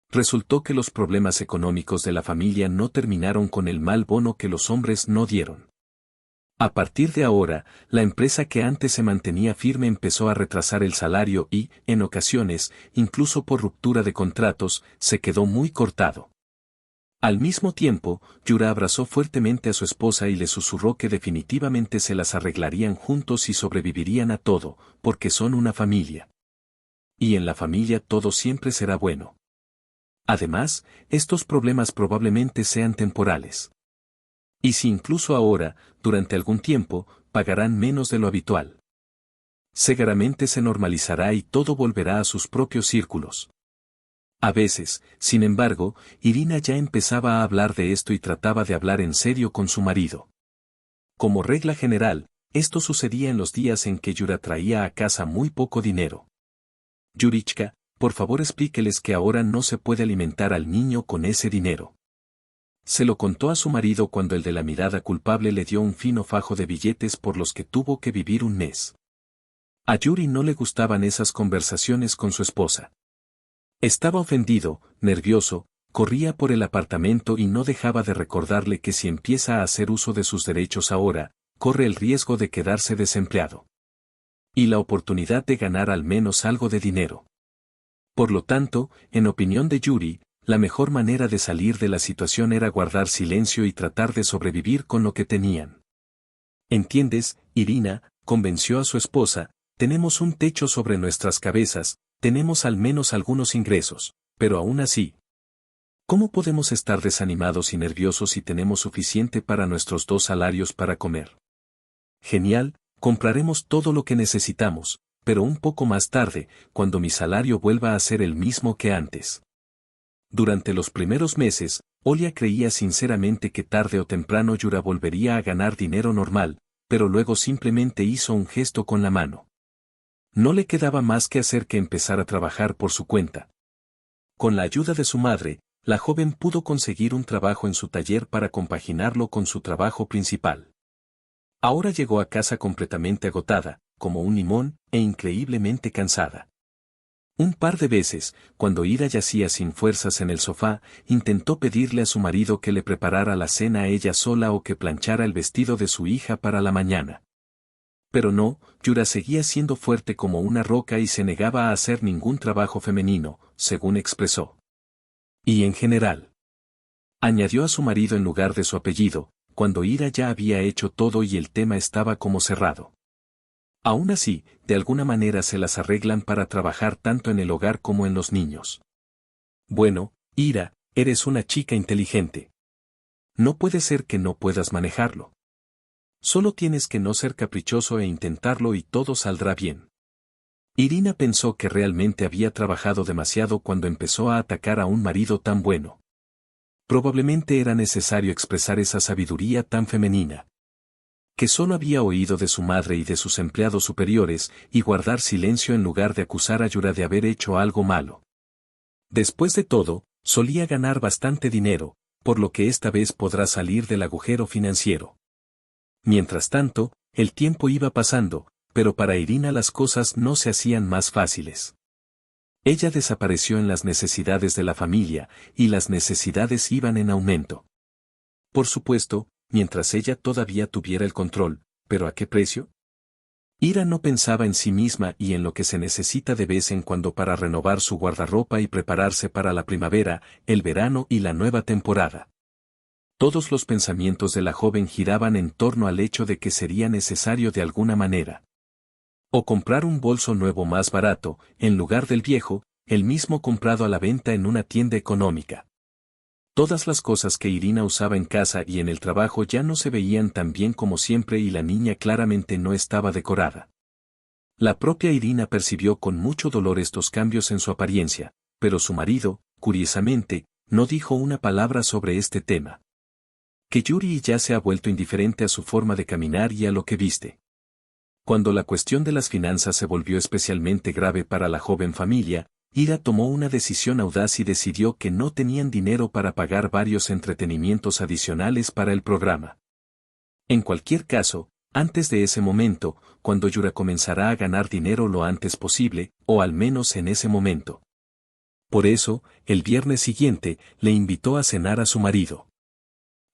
resultó que los problemas económicos de la familia no terminaron con el mal bono que los hombres no dieron. A partir de ahora, la empresa que antes se mantenía firme empezó a retrasar el salario y, en ocasiones, incluso por ruptura de contratos, se quedó muy cortado. Al mismo tiempo, Yura abrazó fuertemente a su esposa y le susurró que definitivamente se las arreglarían juntos y sobrevivirían a todo, porque son una familia. Y en la familia todo siempre será bueno. Además, estos problemas probablemente sean temporales. Y si incluso ahora, durante algún tiempo, pagarán menos de lo habitual. Seguramente se normalizará y todo volverá a sus propios círculos. A veces, sin embargo, Irina ya empezaba a hablar de esto y trataba de hablar en serio con su marido. Como regla general, esto sucedía en los días en que Yura traía a casa muy poco dinero. Yurichka, por favor explíqueles que ahora no se puede alimentar al niño con ese dinero. Se lo contó a su marido cuando el de la mirada culpable le dio un fino fajo de billetes por los que tuvo que vivir un mes. A Yuri no le gustaban esas conversaciones con su esposa. Estaba ofendido, nervioso, corría por el apartamento y no dejaba de recordarle que si empieza a hacer uso de sus derechos ahora, corre el riesgo de quedarse desempleado. Y la oportunidad de ganar al menos algo de dinero. Por lo tanto, en opinión de Yuri, la mejor manera de salir de la situación era guardar silencio y tratar de sobrevivir con lo que tenían. ¿Entiendes, Irina?, convenció a su esposa, tenemos un techo sobre nuestras cabezas, tenemos al menos algunos ingresos, pero aún así, ¿cómo podemos estar desanimados y nerviosos si tenemos suficiente para nuestros 2 salarios para comer? Genial, compraremos todo lo que necesitamos, pero un poco más tarde, cuando mi salario vuelva a ser el mismo que antes. Durante los primeros meses, Olia creía sinceramente que tarde o temprano Yura volvería a ganar dinero normal, pero luego simplemente hizo un gesto con la mano. No le quedaba más que hacer que empezar a trabajar por su cuenta. Con la ayuda de su madre, la joven pudo conseguir un trabajo en su taller para compaginarlo con su trabajo principal. Ahora llegó a casa completamente agotada, como un limón, e increíblemente cansada. Un par de veces, cuando Ira yacía sin fuerzas en el sofá, intentó pedirle a su marido que le preparara la cena a ella sola o que planchara el vestido de su hija para la mañana. Pero no, Yura seguía siendo fuerte como una roca y se negaba a hacer ningún trabajo femenino, según expresó. Y en general, añadió a su marido en lugar de su apellido, cuando Ira ya había hecho todo y el tema estaba como cerrado. Aún así, de alguna manera se las arreglan para trabajar tanto en el hogar como en los niños. Bueno, Ira, eres una chica inteligente. No puede ser que no puedas manejarlo. Solo tienes que no ser caprichoso e intentarlo y todo saldrá bien. Irina pensó que realmente había trabajado demasiado cuando empezó a atacar a un marido tan bueno. Probablemente era necesario expresar esa sabiduría tan femenina, que solo había oído de su madre y de sus empleados superiores, y guardar silencio en lugar de acusar a Yura de haber hecho algo malo. Después de todo, solía ganar bastante dinero, por lo que esta vez podrá salir del agujero financiero. Mientras tanto, el tiempo iba pasando, pero para Irina las cosas no se hacían más fáciles. Ella desapareció en las necesidades de la familia, y las necesidades iban en aumento. Por supuesto, mientras ella todavía tuviera el control, ¿pero a qué precio? Ira no pensaba en sí misma y en lo que se necesita de vez en cuando para renovar su guardarropa y prepararse para la primavera, el verano y la nueva temporada. Todos los pensamientos de la joven giraban en torno al hecho de que sería necesario de alguna manera. O comprar un bolso nuevo más barato, en lugar del viejo, el mismo comprado a la venta en una tienda económica. Todas las cosas que Irina usaba en casa y en el trabajo ya no se veían tan bien como siempre y la niña claramente no estaba decorada. La propia Irina percibió con mucho dolor estos cambios en su apariencia, pero su marido, curiosamente, no dijo una palabra sobre este tema. Que Yuri ya se ha vuelto indiferente a su forma de caminar y a lo que viste. Cuando la cuestión de las finanzas se volvió especialmente grave para la joven familia, Ira tomó una decisión audaz y decidió que no tenían dinero para pagar varios entretenimientos adicionales para el programa. En cualquier caso, antes de ese momento, cuando Yura comenzará a ganar dinero lo antes posible, o al menos en ese momento. Por eso, el viernes siguiente, le invitó a cenar a su marido.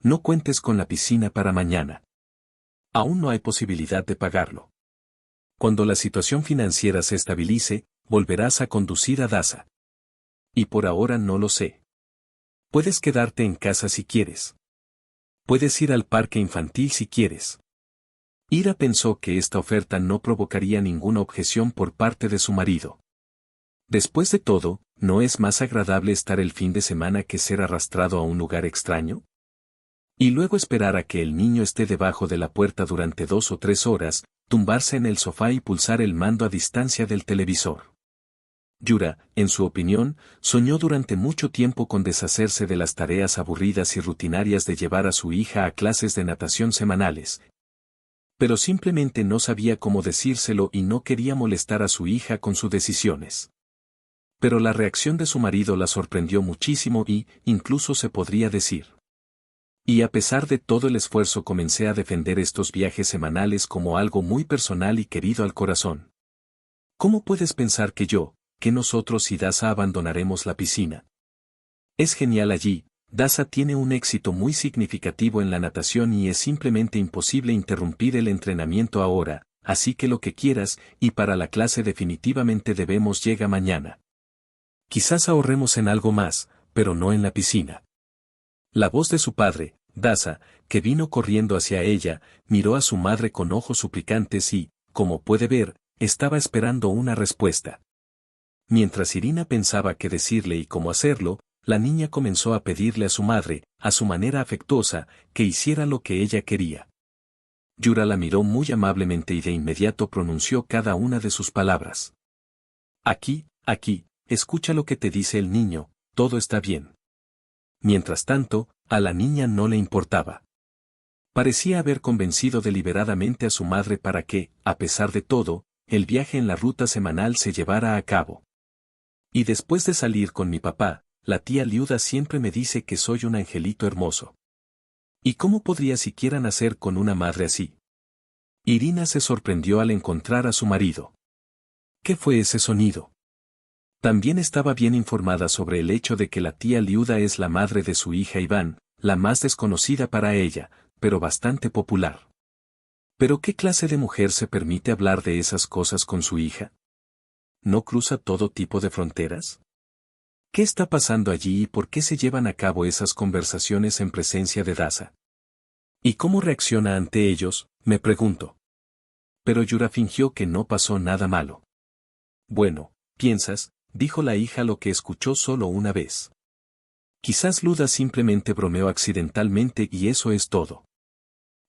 No cuentes con la piscina para mañana. Aún no hay posibilidad de pagarlo. Cuando la situación financiera se estabilice, volverás a conducir a Daza. Y por ahora no lo sé. Puedes quedarte en casa si quieres. Puedes ir al parque infantil si quieres. Ira pensó que esta oferta no provocaría ninguna objeción por parte de su marido. Después de todo, ¿no es más agradable estar el fin de semana que ser arrastrado a un lugar extraño? Y luego esperar a que el niño esté debajo de la puerta durante 2 o 3 horas, tumbarse en el sofá y pulsar el mando a distancia del televisor. Yura, en su opinión, soñó durante mucho tiempo con deshacerse de las tareas aburridas y rutinarias de llevar a su hija a clases de natación semanales. Pero simplemente no sabía cómo decírselo y no quería molestar a su hija con sus decisiones. Pero la reacción de su marido la sorprendió muchísimo y, incluso se podría decir. Y a pesar de todo el esfuerzo comencé a defender estos viajes semanales como algo muy personal y querido al corazón. ¿Cómo puedes pensar que nosotros y Daza abandonaremos la piscina? Es genial allí, Daza tiene un éxito muy significativo en la natación y es simplemente imposible interrumpir el entrenamiento ahora, así que lo que quieras, y para la clase definitivamente debemos llegar mañana. Quizás ahorremos en algo más, pero no en la piscina. La voz de su padre, Daza, que vino corriendo hacia ella, miró a su madre con ojos suplicantes y, como puede ver, estaba esperando una respuesta. Mientras Irina pensaba qué decirle y cómo hacerlo, la niña comenzó a pedirle a su madre, a su manera afectuosa, que hiciera lo que ella quería. Yura la miró muy amablemente y de inmediato pronunció cada una de sus palabras. Aquí, escucha lo que te dice el niño, todo está bien. Mientras tanto, a la niña no le importaba. Parecía haber convencido deliberadamente a su madre para que, a pesar de todo, el viaje en la ruta semanal se llevara a cabo. Y después de salir con mi papá, la tía Liuda siempre me dice que soy un angelito hermoso. ¿Y cómo podría siquiera nacer con una madre así? Irina se sorprendió al encontrar a su marido. ¿Qué fue ese sonido? También estaba bien informada sobre el hecho de que la tía Liuda es la madre de su hija Iván, la más desconocida para ella, pero bastante popular. ¿Pero qué clase de mujer se permite hablar de esas cosas con su hija? ¿No cruza todo tipo de fronteras? ¿Qué está pasando allí y por qué se llevan a cabo esas conversaciones en presencia de Daza? ¿Y cómo reacciona ante ellos? Me pregunto. Pero Yura fingió que no pasó nada malo. Bueno, piensas, dijo la hija lo que escuchó solo una vez. Quizás Luda simplemente bromeó accidentalmente y eso es todo.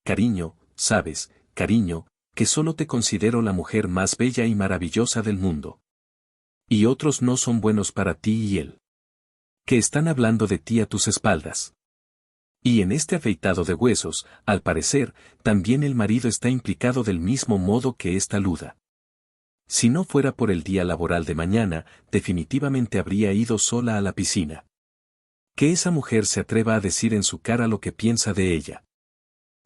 Cariño, sabes, cariño, que solo te considero la mujer más bella y maravillosa del mundo. Y otros no son buenos para ti y él. Que están hablando de ti a tus espaldas. Y en este afeitado de huesos, al parecer, también el marido está implicado del mismo modo que esta Luda. Si no fuera por el día laboral de mañana, definitivamente habría ido sola a la piscina. Que esa mujer se atreva a decir en su cara lo que piensa de ella.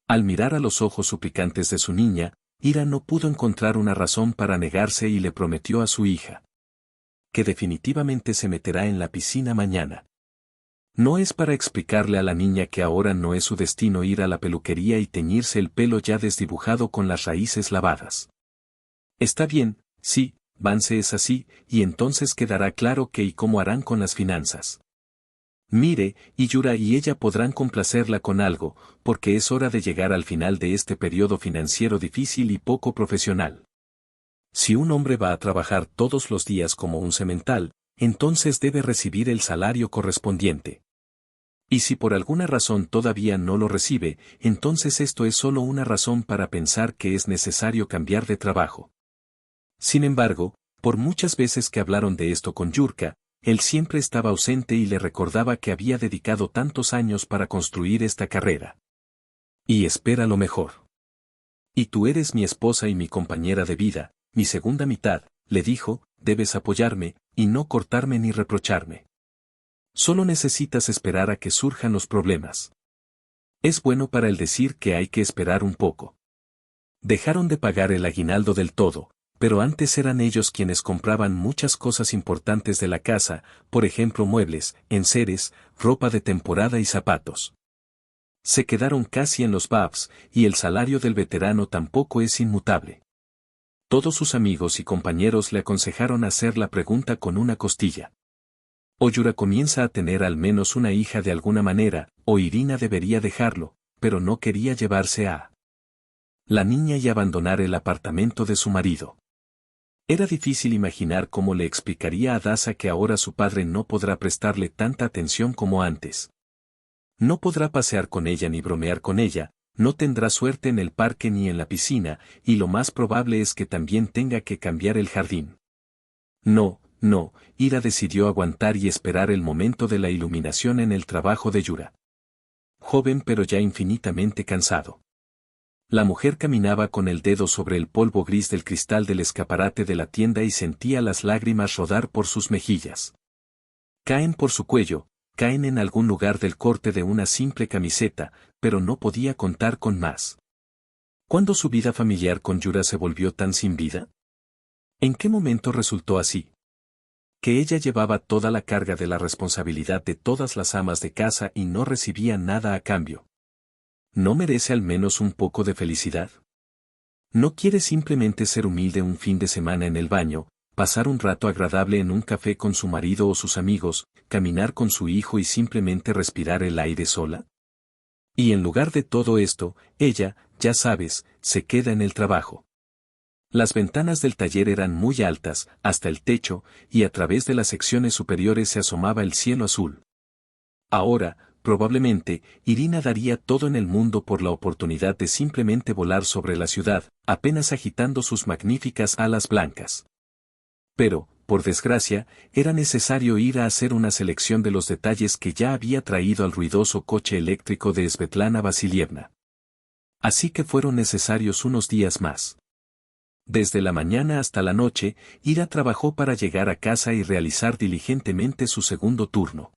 Al mirar a los ojos suplicantes de su niña, Ira no pudo encontrar una razón para negarse y le prometió a su hija que definitivamente se meterá en la piscina mañana. No es para explicarle a la niña que ahora no es su destino ir a la peluquería y teñirse el pelo ya desdibujado con las raíces lavadas. Está bien, sí, Vance es así, y entonces quedará claro qué y cómo harán con las finanzas. Mire, y Yura y ella podrán complacerla con algo, porque es hora de llegar al final de este periodo financiero difícil y poco profesional. Si un hombre va a trabajar todos los días como un semental, entonces debe recibir el salario correspondiente. Y si por alguna razón todavía no lo recibe, entonces esto es solo una razón para pensar que es necesario cambiar de trabajo. Sin embargo, por muchas veces que hablaron de esto con Yurka, él siempre estaba ausente y le recordaba que había dedicado tantos años para construir esta carrera. Y espera lo mejor. Y tú eres mi esposa y mi compañera de vida, mi segunda mitad, le dijo, debes apoyarme, y no cortarme ni reprocharme. Solo necesitas esperar a que surjan los problemas. Es bueno para él decir que hay que esperar un poco. Dejaron de pagar el aguinaldo del todo, pero antes eran ellos quienes compraban muchas cosas importantes de la casa, por ejemplo muebles, enseres, ropa de temporada y zapatos. Se quedaron casi en los babs, y el salario del veterano tampoco es inmutable. Todos sus amigos y compañeros le aconsejaron hacer la pregunta con una costilla. O Yura comienza a tener al menos una hija de alguna manera, o Irina debería dejarlo, pero no quería llevarse a la niña y abandonar el apartamento de su marido. Era difícil imaginar cómo le explicaría a Dasa que ahora su padre no podrá prestarle tanta atención como antes. No podrá pasear con ella ni bromear con ella, no tendrá suerte en el parque ni en la piscina, y lo más probable es que también tenga que cambiar el jardín. No, Ira decidió aguantar y esperar el momento de la iluminación en el trabajo de Yura. Joven pero ya infinitamente cansado. La mujer caminaba con el dedo sobre el polvo gris del cristal del escaparate de la tienda y sentía las lágrimas rodar por sus mejillas. Caen por su cuello, caen en algún lugar del corte de una simple camiseta, pero no podía contar con más. ¿Cuándo su vida familiar con Yura se volvió tan sin vida? ¿En qué momento resultó así? Que ella llevaba toda la carga de la responsabilidad de todas las amas de casa y no recibía nada a cambio. ¿No merece al menos un poco de felicidad? ¿No quiere simplemente ser humilde un fin de semana en el baño, pasar un rato agradable en un café con su marido o sus amigos, caminar con su hijo y simplemente respirar el aire sola? Y en lugar de todo esto, ella, ya sabes, se queda en el trabajo. Las ventanas del taller eran muy altas, hasta el techo, y a través de las secciones superiores se asomaba el cielo azul. Ahora, probablemente, Irina daría todo en el mundo por la oportunidad de simplemente volar sobre la ciudad, apenas agitando sus magníficas alas blancas. Pero, por desgracia, era necesario ir a hacer una selección de los detalles que ya había traído al ruidoso coche eléctrico de Svetlana Vasilievna. Así que fueron necesarios unos días más. Desde la mañana hasta la noche, Ira trabajó para llegar a casa y realizar diligentemente su segundo turno.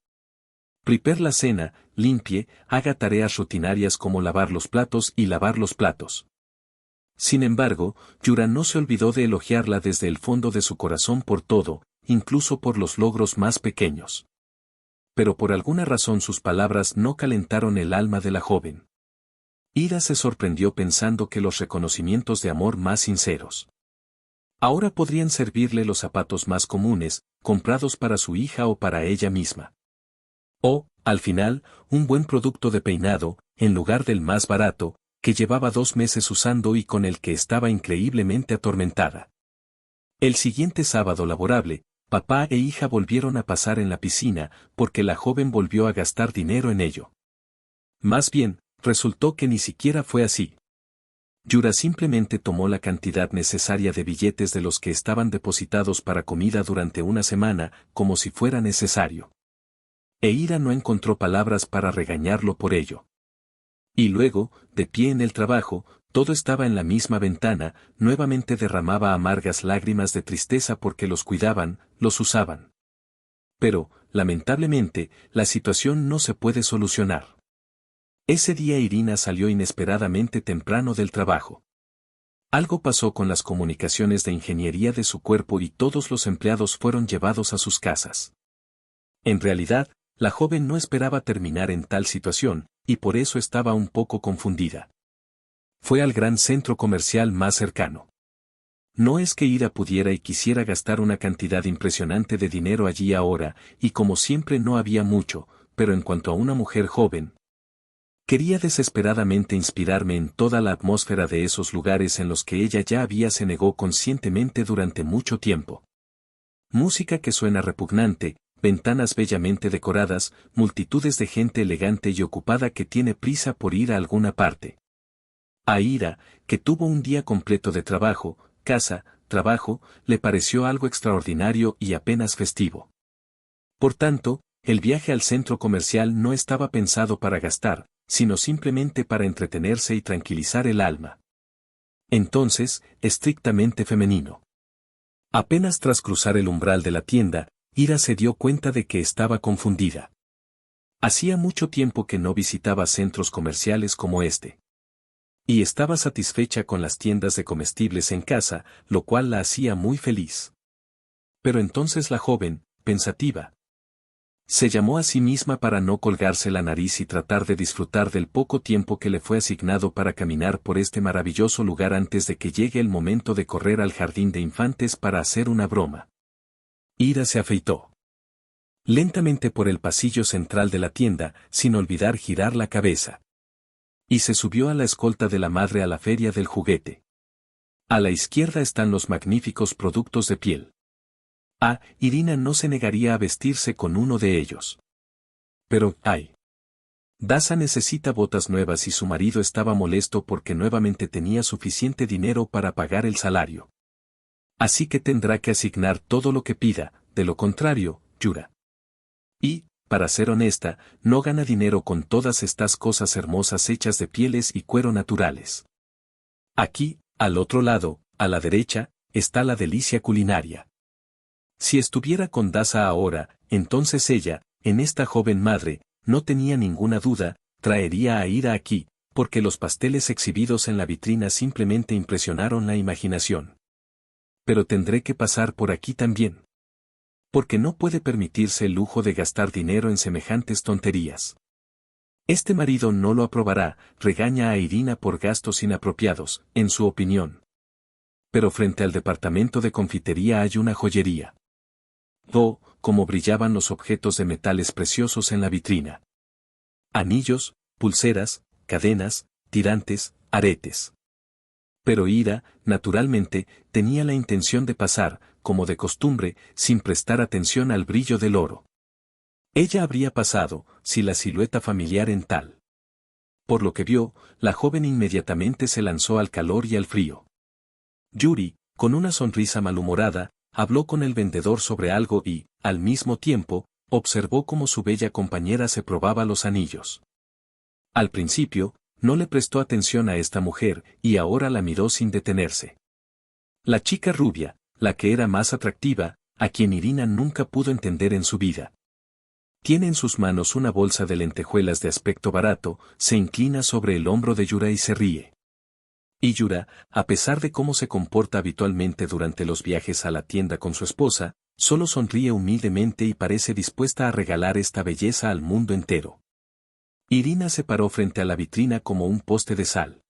Prepare la cena, limpie, haga tareas rutinarias como lavar los platos y lavar los platos. Sin embargo, Yura no se olvidó de elogiarla desde el fondo de su corazón por todo, incluso por los logros más pequeños. Pero por alguna razón sus palabras no calentaron el alma de la joven. Ira se sorprendió pensando que los reconocimientos de amor más sinceros ahora podrían servirle los zapatos más comunes, comprados para su hija o para ella misma. O, al final, un buen producto de peinado, en lugar del más barato, que llevaba 2 meses usando y con el que estaba increíblemente atormentada. El siguiente sábado laborable, papá e hija volvieron a pasar en la piscina, porque la joven volvió a gastar dinero en ello. Más bien, resultó que ni siquiera fue así. Yura simplemente tomó la cantidad necesaria de billetes de los que estaban depositados para comida durante una semana, como si fuera necesario. E Ira no encontró palabras para regañarlo por ello. Y luego, de pie en el trabajo, todo estaba en la misma ventana, nuevamente derramaba amargas lágrimas de tristeza porque los cuidaban, los usaban. Pero, lamentablemente, la situación no se puede solucionar. Ese día Irina salió inesperadamente temprano del trabajo. Algo pasó con las comunicaciones de ingeniería de su cuerpo y todos los empleados fueron llevados a sus casas. En realidad, la joven no esperaba terminar en tal situación, y por eso estaba un poco confundida. Fue al gran centro comercial más cercano. No es que Ira pudiera y quisiera gastar una cantidad impresionante de dinero allí ahora, y como siempre no había mucho, pero en cuanto a una mujer joven, quería desesperadamente inspirarme en toda la atmósfera de esos lugares en los que ella ya se negó conscientemente durante mucho tiempo. Música que suena repugnante, ventanas bellamente decoradas, multitudes de gente elegante y ocupada que tiene prisa por ir a alguna parte. A Ira, que tuvo un día completo de trabajo, casa, trabajo, le pareció algo extraordinario y apenas festivo. Por tanto, el viaje al centro comercial no estaba pensado para gastar, sino simplemente para entretenerse y tranquilizar el alma. Entonces, estrictamente femenino. Apenas tras cruzar el umbral de la tienda, Ira se dio cuenta de que estaba confundida. Hacía mucho tiempo que no visitaba centros comerciales como este. Y estaba satisfecha con las tiendas de comestibles en casa, lo cual la hacía muy feliz. Pero entonces la joven, pensativa, se llamó a sí misma para no colgarse la nariz y tratar de disfrutar del poco tiempo que le fue asignado para caminar por este maravilloso lugar antes de que llegue el momento de correr al jardín de infantes para hacer una broma. Ira se afeitó lentamente por el pasillo central de la tienda, sin olvidar girar la cabeza. Y se subió a la escolta de la madre a la feria del juguete. A la izquierda están los magníficos productos de piel. Irina no se negaría a vestirse con uno de ellos. Pero, ay. Daza necesita botas nuevas y su marido estaba molesto porque nuevamente tenía suficiente dinero para pagar el salario. Así que tendrá que asignar todo lo que pida, de lo contrario, Yura. Y, para ser honesta, no gana dinero con todas estas cosas hermosas hechas de pieles y cuero naturales. Aquí, al otro lado, a la derecha, está la delicia culinaria. Si estuviera con Daza ahora, entonces ella, en esta joven madre, no tenía ninguna duda, traería a Ira aquí, porque los pasteles exhibidos en la vitrina simplemente impresionaron la imaginación. Pero tendré que pasar por aquí también. Porque no puede permitirse el lujo de gastar dinero en semejantes tonterías. Este marido no lo aprobará, regaña a Irina por gastos inapropiados, en su opinión. Pero frente al departamento de confitería hay una joyería. Cómo brillaban los objetos de metales preciosos en la vitrina. Anillos, pulseras, cadenas, tirantes, aretes. Pero Ira, naturalmente, tenía la intención de pasar, como de costumbre, sin prestar atención al brillo del oro. Ella habría pasado, si la silueta familiar en tal. Por lo que vio, la joven inmediatamente se lanzó al calor y al frío. Yuri, con una sonrisa malhumorada, habló con el vendedor sobre algo y, al mismo tiempo, observó cómo su bella compañera se probaba los anillos. Al principio, no le prestó atención a esta mujer, y ahora la miró sin detenerse. La chica rubia, la que era más atractiva, a quien Irina nunca pudo entender en su vida. Tiene en sus manos una bolsa de lentejuelas de aspecto barato, se inclina sobre el hombro de Yura y se ríe. Y Yura, a pesar de cómo se comporta habitualmente durante los viajes a la tienda con su esposa, solo sonríe humildemente y parece dispuesta a regalar esta belleza al mundo entero. Irina se paró frente a la vitrina como un poste de sal.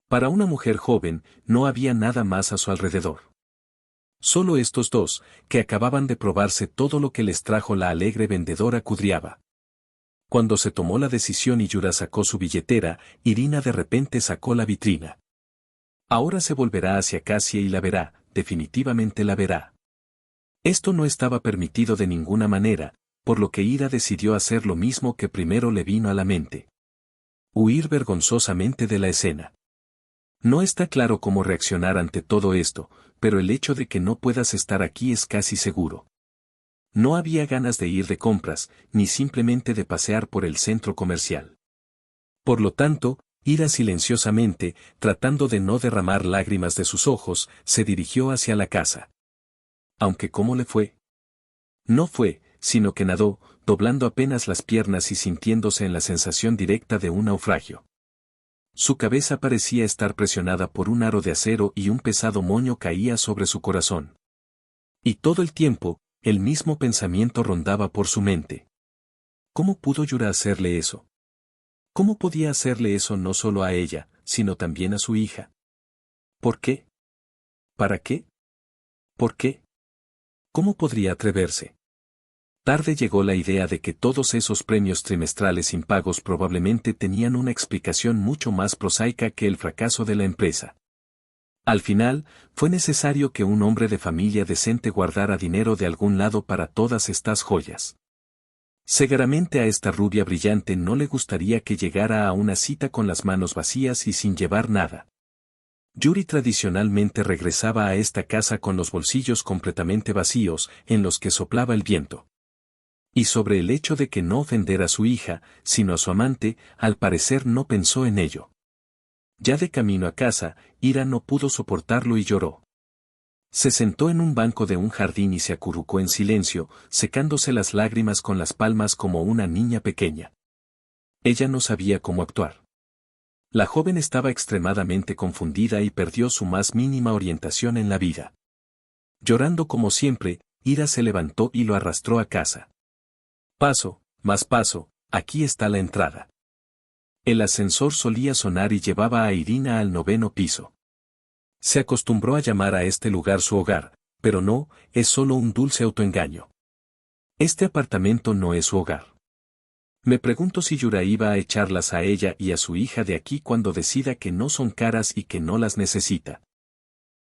Para una mujer joven, no había nada más a su alrededor. Solo estos dos, que acababan de probarse todo lo que les trajo la alegre vendedora Kudryava. Cuando se tomó la decisión y Yura sacó su billetera, Irina de repente sacó la vitrina. Ahora se volverá hacia Cassie y la verá, definitivamente la verá. Esto no estaba permitido de ninguna manera, por lo que Ira decidió hacer lo mismo que primero le vino a la mente. Huir vergonzosamente de la escena. No está claro cómo reaccionar ante todo esto, pero el hecho de que no puedas estar aquí es casi seguro. No había ganas de ir de compras, ni simplemente de pasear por el centro comercial. Por lo tanto, Ira silenciosamente, tratando de no derramar lágrimas de sus ojos, se dirigió hacia la casa. Aunque ¿cómo le fue? No fue, sino que nadó, doblando apenas las piernas y sintiéndose en la sensación directa de un naufragio. Su cabeza parecía estar presionada por un aro de acero y un pesado moño caía sobre su corazón. Y todo el tiempo, el mismo pensamiento rondaba por su mente. ¿Cómo pudo Yura hacerle eso? ¿Cómo podía hacerle eso no solo a ella, sino también a su hija? ¿Por qué? ¿Para qué? ¿Por qué? ¿Cómo podría atreverse? Tarde llegó la idea de que todos esos premios trimestrales impagos probablemente tenían una explicación mucho más prosaica que el fracaso de la empresa. Al final, fue necesario que un hombre de familia decente guardara dinero de algún lado para todas estas joyas. Seguramente a esta rubia brillante no le gustaría que llegara a una cita con las manos vacías y sin llevar nada. Yuri tradicionalmente regresaba a esta casa con los bolsillos completamente vacíos, en los que soplaba el viento. Y sobre el hecho de que no ofender a su hija, sino a su amante, al parecer no pensó en ello. Ya de camino a casa, Ira no pudo soportarlo y lloró. Se sentó en un banco de un jardín y se acurrucó en silencio, secándose las lágrimas con las palmas como una niña pequeña. Ella no sabía cómo actuar. La joven estaba extremadamente confundida y perdió su más mínima orientación en la vida. Llorando como siempre, Ira se levantó y lo arrastró a casa. Paso, más paso, aquí está la entrada. El ascensor solía sonar y llevaba a Irina al 9º piso. Se acostumbró a llamar a este lugar su hogar, pero no, es solo un dulce autoengaño. Este apartamento no es su hogar. Me pregunto si Yura iba a echarlas a ella y a su hija de aquí cuando decida que no son caras y que no las necesita.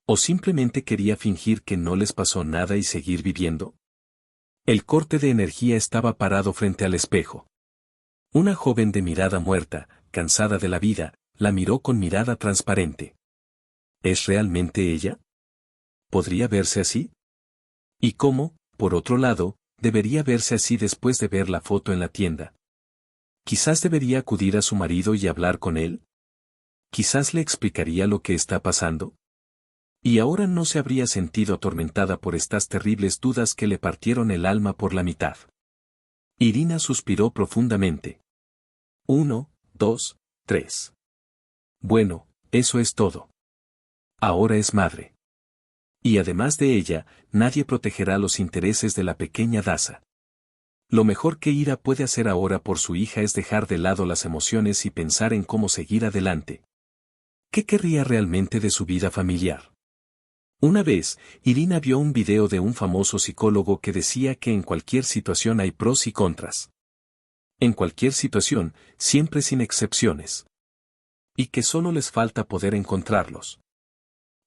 ¿O simplemente quería fingir que no les pasó nada y seguir viviendo? El corte de energía estaba parado frente al espejo. Una joven de mirada muerta, cansada de la vida, la miró con mirada transparente. ¿Es realmente ella? ¿Podría verse así? ¿Y cómo, por otro lado, debería verse así después de ver la foto en la tienda? Quizás debería acudir a su marido y hablar con él. Quizás le explicaría lo que está pasando. Y ahora no se habría sentido atormentada por estas terribles dudas que le partieron el alma por la mitad. Irina suspiró profundamente. 1, 2, 3. Bueno, eso es todo. Ahora es madre. Y además de ella, nadie protegerá los intereses de la pequeña Dasa. Lo mejor que Ira puede hacer ahora por su hija es dejar de lado las emociones y pensar en cómo seguir adelante. ¿Qué querría realmente de su vida familiar? Una vez, Irina vio un video de un famoso psicólogo que decía que en cualquier situación hay pros y contras. En cualquier situación, siempre sin excepciones. Y que solo les falta poder encontrarlos.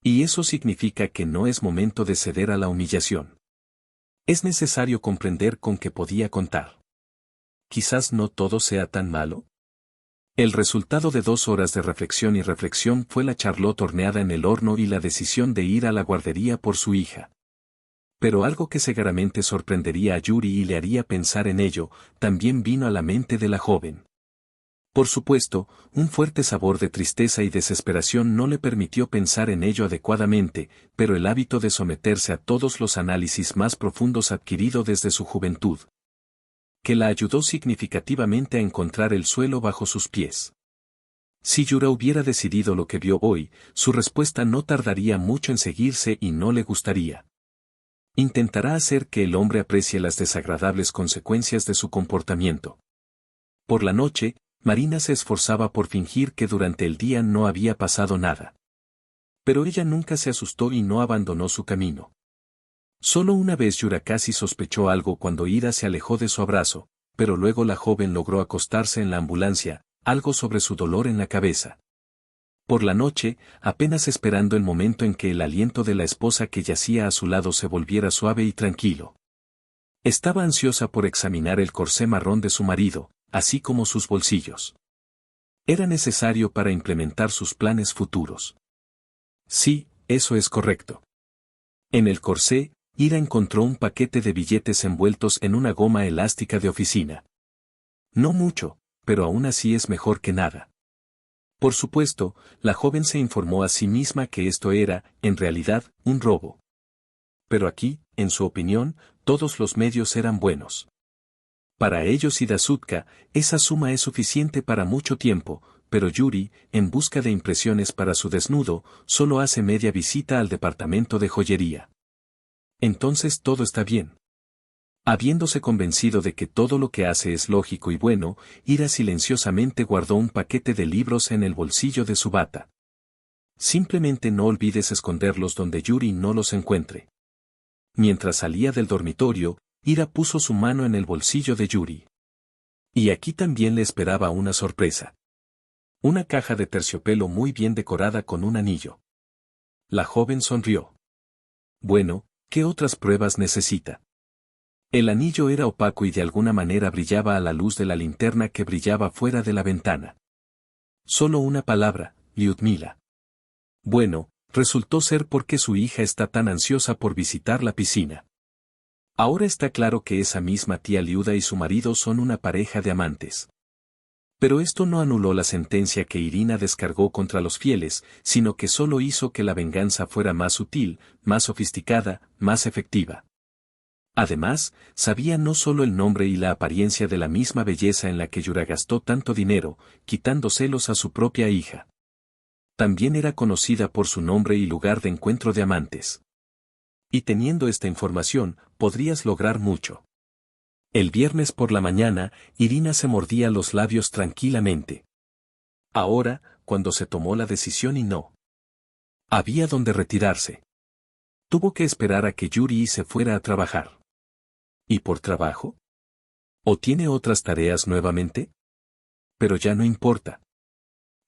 Y eso significa que no es momento de ceder a la humillación. Es necesario comprender con qué podía contar. Quizás no todo sea tan malo. El resultado de 2 horas de reflexión fue la Charlotte horneada en el horno y la decisión de ir a la guardería por su hija. Pero algo que seguramente sorprendería a Yuri y le haría pensar en ello, también vino a la mente de la joven. Por supuesto, un fuerte sabor de tristeza y desesperación no le permitió pensar en ello adecuadamente, pero el hábito de someterse a todos los análisis más profundos adquirido desde su juventud, que la ayudó significativamente a encontrar el suelo bajo sus pies. Si Yura hubiera decidido lo que vio hoy, su respuesta no tardaría mucho en seguirse y no le gustaría. Intentará hacer que el hombre aprecie las desagradables consecuencias de su comportamiento. Por la noche, Marina se esforzaba por fingir que durante el día no había pasado nada. Pero ella nunca se asustó y no abandonó su camino. Solo una vez Yura casi sospechó algo cuando Ira se alejó de su abrazo, pero luego la joven logró acostarse en la ambulancia, algo sobre su dolor en la cabeza. Por la noche, apenas esperando el momento en que el aliento de la esposa que yacía a su lado se volviera suave y tranquilo. Estaba ansiosa por examinar el corsé marrón de su marido, así como sus bolsillos. Era necesario para implementar sus planes futuros. Sí, eso es correcto. En el corsé, Ira encontró un paquete de billetes envueltos en una goma elástica de oficina. No mucho, pero aún así es mejor que nada. Por supuesto, la joven se informó a sí misma que esto era, en realidad, un robo. Pero aquí, en su opinión, todos los medios eran buenos. Para ellos y Dasutka, esa suma es suficiente para mucho tiempo, pero Yuri, en busca de impresiones para su desnudo, solo hace media visita al departamento de joyería. Entonces todo está bien. Habiéndose convencido de que todo lo que hace es lógico y bueno, Ira silenciosamente guardó un paquete de libros en el bolsillo de su bata. Simplemente no olvides esconderlos donde Yuri no los encuentre. Mientras salía del dormitorio, Ira puso su mano en el bolsillo de Yuri. Y aquí también le esperaba una sorpresa. Una caja de terciopelo muy bien decorada con un anillo. La joven sonrió. Bueno, ¿qué otras pruebas necesita? El anillo era opaco y de alguna manera brillaba a la luz de la linterna que brillaba fuera de la ventana. Solo una palabra, Lyudmila. Bueno, resultó ser porque su hija está tan ansiosa por visitar la piscina. Ahora está claro que esa misma tía Liuda y su marido son una pareja de amantes. Pero esto no anuló la sentencia que Irina descargó contra los fieles, sino que solo hizo que la venganza fuera más sutil, más sofisticada, más efectiva. Además, sabía no solo el nombre y la apariencia de la misma belleza en la que Yura gastó tanto dinero, quitando celos a su propia hija. También era conocida por su nombre y lugar de encuentro de amantes. Y teniendo esta información, podrías lograr mucho. El viernes por la mañana, Irina se mordía los labios tranquilamente. Ahora, cuando se tomó la decisión y no había donde retirarse. Tuvo que esperar a que Yuri se fuera a trabajar. ¿Y por trabajo? ¿O tiene otras tareas nuevamente? Pero ya no importa.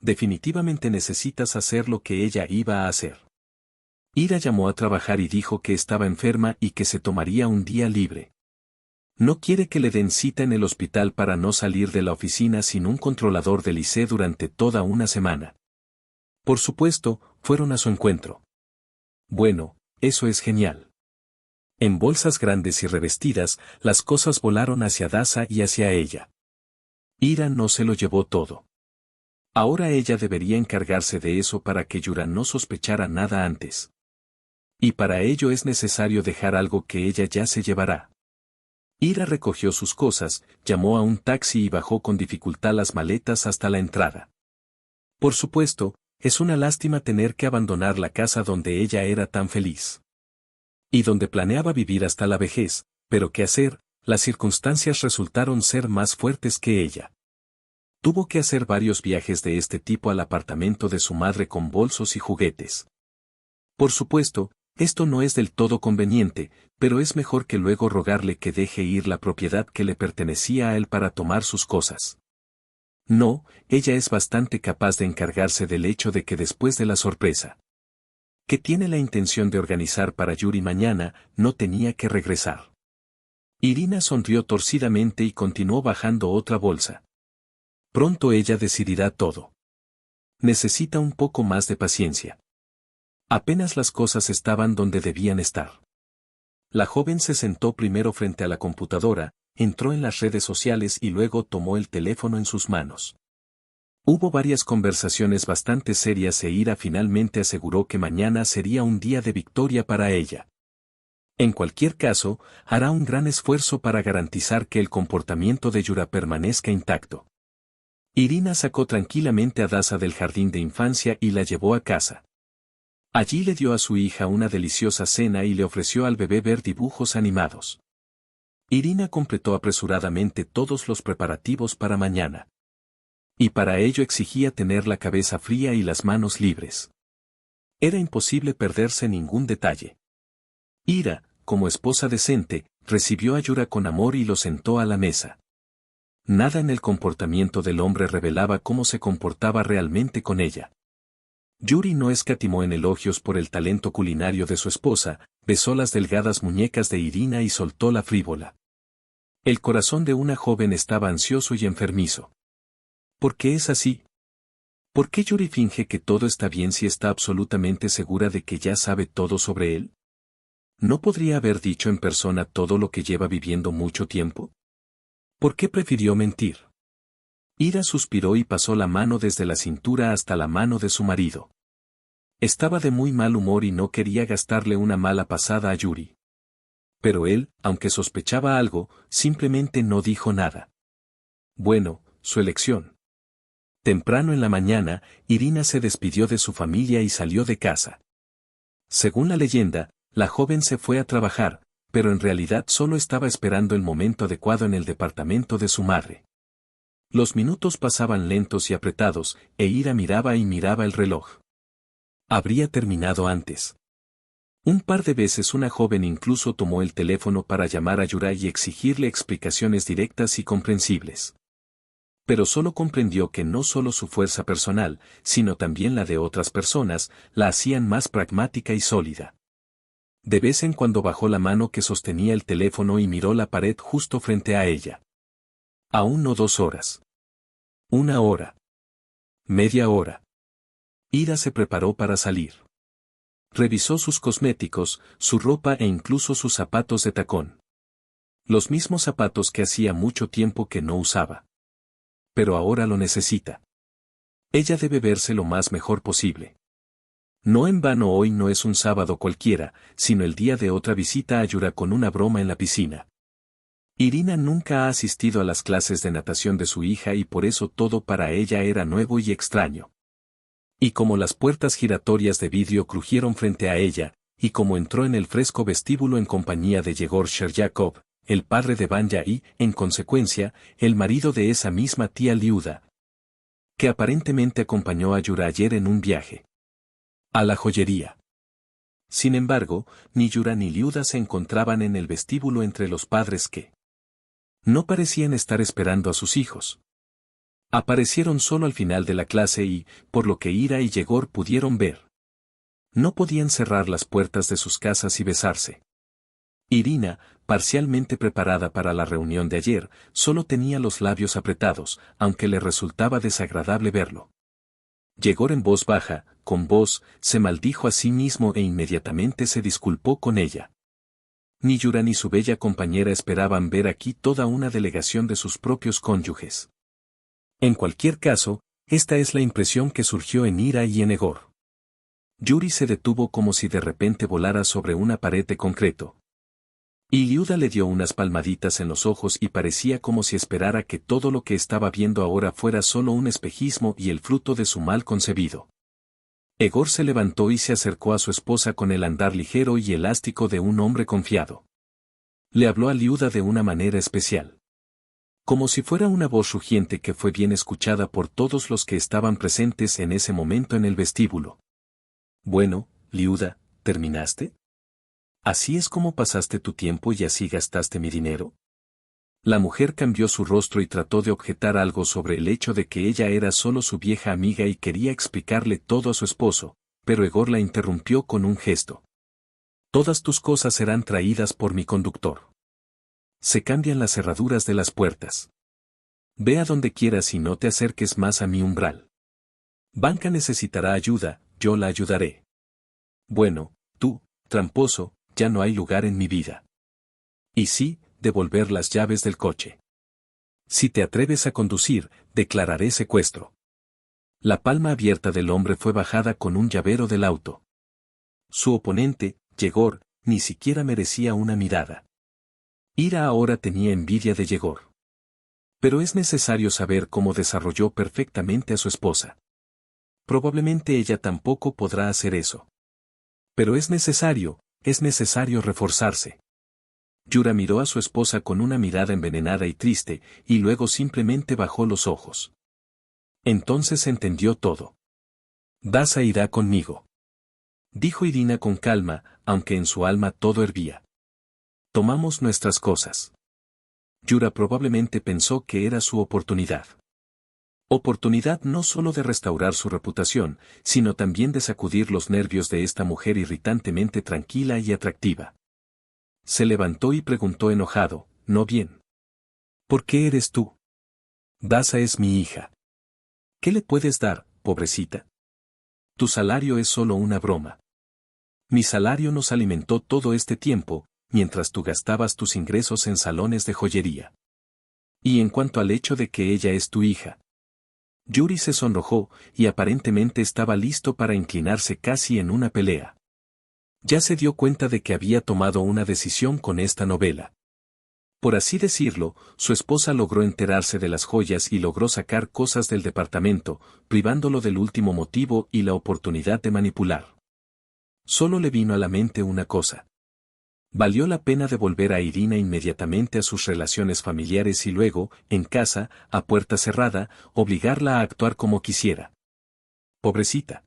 Definitivamente necesitas hacer lo que ella iba a hacer. Ira llamó a trabajar y dijo que estaba enferma y que se tomaría un día libre. No quiere que le den cita en el hospital para no salir de la oficina sin un controlador del ICE durante toda una semana. Por supuesto, fueron a su encuentro. Bueno, eso es genial. En bolsas grandes y revestidas, las cosas volaron hacia Daza y hacia ella. Ira no se lo llevó todo. Ahora ella debería encargarse de eso para que Yura no sospechara nada antes. Y para ello es necesario dejar algo que ella ya se llevará. Ira recogió sus cosas, llamó a un taxi y bajó con dificultad las maletas hasta la entrada. Por supuesto, es una lástima tener que abandonar la casa donde ella era tan feliz. Y donde planeaba vivir hasta la vejez, pero qué hacer, las circunstancias resultaron ser más fuertes que ella. Tuvo que hacer varios viajes de este tipo al apartamento de su madre con bolsos y juguetes. Por supuesto, esto no es del todo conveniente, pero es mejor que luego rogarle que deje ir la propiedad que le pertenecía a él para tomar sus cosas. No, ella es bastante capaz de encargarse del hecho de que después de la sorpresa que tiene la intención de organizar para Yuri mañana, no tenía que regresar. Irina sonrió torcidamente y continuó bajando otra bolsa. Pronto ella decidirá todo. Necesita un poco más de paciencia. Apenas las cosas estaban donde debían estar. La joven se sentó primero frente a la computadora, entró en las redes sociales y luego tomó el teléfono en sus manos. Hubo varias conversaciones bastante serias e Ira finalmente aseguró que mañana sería un día de victoria para ella. En cualquier caso, hará un gran esfuerzo para garantizar que el comportamiento de Yura permanezca intacto. Irina sacó tranquilamente a Daza del jardín de infancia y la llevó a casa. Allí le dio a su hija una deliciosa cena y le ofreció al bebé ver dibujos animados. Irina completó apresuradamente todos los preparativos para mañana. Y para ello exigía tener la cabeza fría y las manos libres. Era imposible perderse ningún detalle. Ira, como esposa decente, recibió a Yura con amor y lo sentó a la mesa. Nada en el comportamiento del hombre revelaba cómo se comportaba realmente con ella. Yuri no escatimó en elogios por el talento culinario de su esposa, besó las delgadas muñecas de Irina y soltó la frívola. El corazón de una joven estaba ansioso y enfermizo. ¿Por qué es así? ¿Por qué Yuri finge que todo está bien si está absolutamente segura de que ya sabe todo sobre él? ¿No podría haber dicho en persona todo lo que lleva viviendo mucho tiempo? ¿Por qué prefirió mentir? Ira suspiró y pasó la mano desde la cintura hasta la mano de su marido. Estaba de muy mal humor y no quería gastarle una mala pasada a Yuri. Pero él, aunque sospechaba algo, simplemente no dijo nada. Bueno, su elección. Temprano en la mañana, Irina se despidió de su familia y salió de casa. Según la leyenda, la joven se fue a trabajar, pero en realidad solo estaba esperando el momento adecuado en el departamento de su madre. Los minutos pasaban lentos y apretados, e Ira miraba y miraba el reloj. Habría terminado antes. Un par de veces una joven incluso tomó el teléfono para llamar a Yura y exigirle explicaciones directas y comprensibles. Pero solo comprendió que no solo su fuerza personal, sino también la de otras personas, la hacían más pragmática y sólida. De vez en cuando bajó la mano que sostenía el teléfono y miró la pared justo frente a ella. Aún no 2 horas. 1 hora. Media hora. Ira se preparó para salir. Revisó sus cosméticos, su ropa e incluso sus zapatos de tacón. Los mismos zapatos que hacía mucho tiempo que no usaba. Pero ahora lo necesita. Ella debe verse lo más mejor posible. No en vano hoy no es un sábado cualquiera, sino el día de otra visita a Yura con una broma en la piscina. Irina nunca ha asistido a las clases de natación de su hija y por eso todo para ella era nuevo y extraño. Y como las puertas giratorias de vidrio crujieron frente a ella, y como entró en el fresco vestíbulo en compañía de Yegor Sherjakov, el padre de Vanya y, en consecuencia, el marido de esa misma tía Liuda, que aparentemente acompañó a Yura ayer en un viaje a la joyería. Sin embargo, ni Yura ni Liuda se encontraban en el vestíbulo entre los padres que no parecían estar esperando a sus hijos. Aparecieron solo al final de la clase y, por lo que Ira y Yegor pudieron ver, no podían cerrar las puertas de sus casas y besarse. Irina, parcialmente preparada para la reunión de ayer, solo tenía los labios apretados, aunque le resultaba desagradable verlo. Yegor en voz baja, con voz, se maldijo a sí mismo e inmediatamente se disculpó con ella. Ni Yura ni su bella compañera esperaban ver aquí toda una delegación de sus propios cónyuges. En cualquier caso, esta es la impresión que surgió en Ira y en Egor. Yuri se detuvo como si de repente volara sobre una pared de concreto. Y Liuda le dio unas palmaditas en los ojos y parecía como si esperara que todo lo que estaba viendo ahora fuera solo un espejismo y el fruto de su mal concebido. Egor se levantó y se acercó a su esposa con el andar ligero y elástico de un hombre confiado. Le habló a Liuda de una manera especial. Como si fuera una voz rugiente que fue bien escuchada por todos los que estaban presentes en ese momento en el vestíbulo. Bueno, Liuda, ¿terminaste? ¿Así es como pasaste tu tiempo y así gastaste mi dinero? La mujer cambió su rostro y trató de objetar algo sobre el hecho de que ella era solo su vieja amiga y quería explicarle todo a su esposo, pero Egor la interrumpió con un gesto. Todas tus cosas serán traídas por mi conductor. Se cambian las cerraduras de las puertas. Ve a donde quieras y no te acerques más a mi umbral. Banca necesitará ayuda, yo la ayudaré. Bueno, tú, tramposo, ya no hay lugar en mi vida. Y sí, devolver las llaves del coche. Si te atreves a conducir, declararé secuestro. La palma abierta del hombre fue bajada con un llavero del auto. Su oponente, Yegor, ni siquiera merecía una mirada. Ira ahora tenía envidia de Yegor. Pero es necesario saber cómo desarrolló perfectamente a su esposa. Probablemente ella tampoco podrá hacer eso. Pero es necesario reforzarse. Yura miró a su esposa con una mirada envenenada y triste, y luego simplemente bajó los ojos. Entonces entendió todo. Dasa irá conmigo. Dijo Irina con calma, aunque en su alma todo hervía. Tomamos nuestras cosas. Yura probablemente pensó que era su oportunidad. Oportunidad no solo de restaurar su reputación, sino también de sacudir los nervios de esta mujer irritantemente tranquila y atractiva. Se levantó y preguntó enojado, ¿no bien? ¿Por qué eres tú? Dasa es mi hija. ¿Qué le puedes dar, pobrecita? Tu salario es solo una broma. Mi salario nos alimentó todo este tiempo, mientras tú gastabas tus ingresos en salones de joyería. Y en cuanto al hecho de que ella es tu hija. Yuri se sonrojó, y aparentemente estaba listo para inclinarse casi en una pelea. Ya se dio cuenta de que había tomado una decisión con esta novela. Por así decirlo, su esposa logró enterarse de las joyas y logró sacar cosas del departamento, privándolo del último motivo y la oportunidad de manipular. Solo le vino a la mente una cosa. Valió la pena devolver a Irina inmediatamente a sus relaciones familiares y luego, en casa, a puerta cerrada, obligarla a actuar como quisiera. Pobrecita.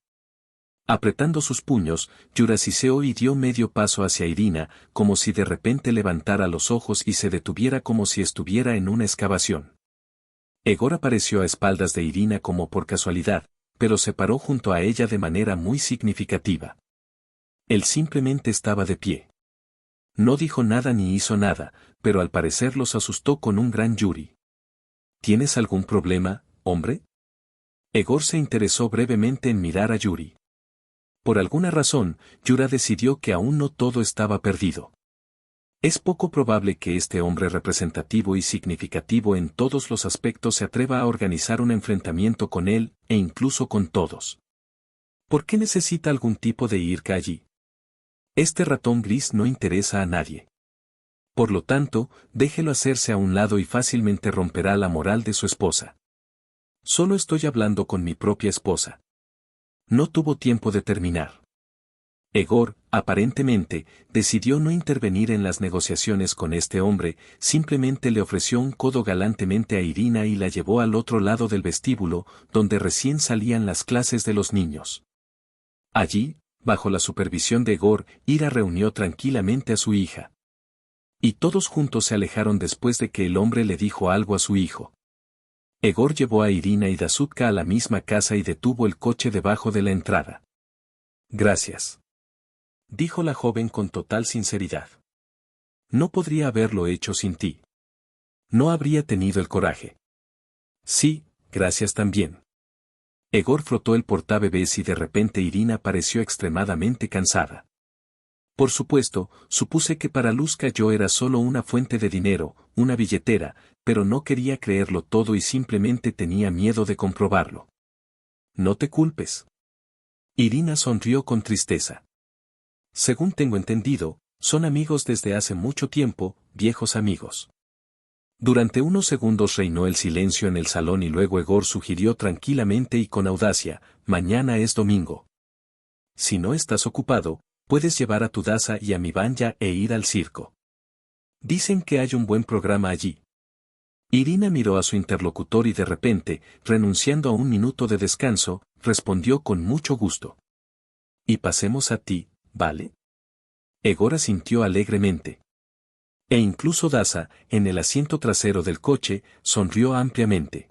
Apretando sus puños, Yura siseó y dio medio paso hacia Irina, como si de repente levantara los ojos y se detuviera como si estuviera en una excavación. Egor apareció a espaldas de Irina como por casualidad, pero se paró junto a ella de manera muy significativa. Él simplemente estaba de pie. No dijo nada ni hizo nada, pero al parecer los asustó con un gran Yuri. ¿Tienes algún problema, hombre? Egor se interesó brevemente en mirar a Yuri. Por alguna razón, Yura decidió que aún no todo estaba perdido. Es poco probable que este hombre representativo y significativo en todos los aspectos se atreva a organizar un enfrentamiento con él, e incluso con todos. ¿Por qué necesita algún tipo de Irka allí? Este ratón gris no interesa a nadie. Por lo tanto, déjelo hacerse a un lado y fácilmente romperá la moral de su esposa. Solo estoy hablando con mi propia esposa. No tuvo tiempo de terminar. Egor, aparentemente, decidió no intervenir en las negociaciones con este hombre, simplemente le ofreció un codo galantemente a Irina y la llevó al otro lado del vestíbulo, donde recién salían las clases de los niños. Allí, bajo la supervisión de Egor, Ira reunió tranquilamente a su hija. Y todos juntos se alejaron después de que el hombre le dijo algo a su hijo. Egor llevó a Irina y Dasutka a la misma casa y detuvo el coche debajo de la entrada. Gracias. Dijo la joven con total sinceridad. No podría haberlo hecho sin ti. No habría tenido el coraje. Sí, gracias también. Egor frotó el portabebés y de repente Irina pareció extremadamente cansada. Por supuesto, supuse que para Luzca yo era solo una fuente de dinero, una billetera, pero no quería creerlo todo y simplemente tenía miedo de comprobarlo. No te culpes. Irina sonrió con tristeza. Según tengo entendido, son amigos desde hace mucho tiempo, viejos amigos. Durante unos segundos reinó el silencio en el salón y luego Egor sugirió tranquilamente y con audacia, mañana es domingo. Si no estás ocupado, puedes llevar a tu Daza y a mi Vanya e ir al circo. Dicen que hay un buen programa allí. Irina miró a su interlocutor y de repente, renunciando a un minuto de descanso, respondió con mucho gusto. Y pasemos a ti, ¿vale? Egor asintió alegremente. E incluso Daza, en el asiento trasero del coche, sonrió ampliamente.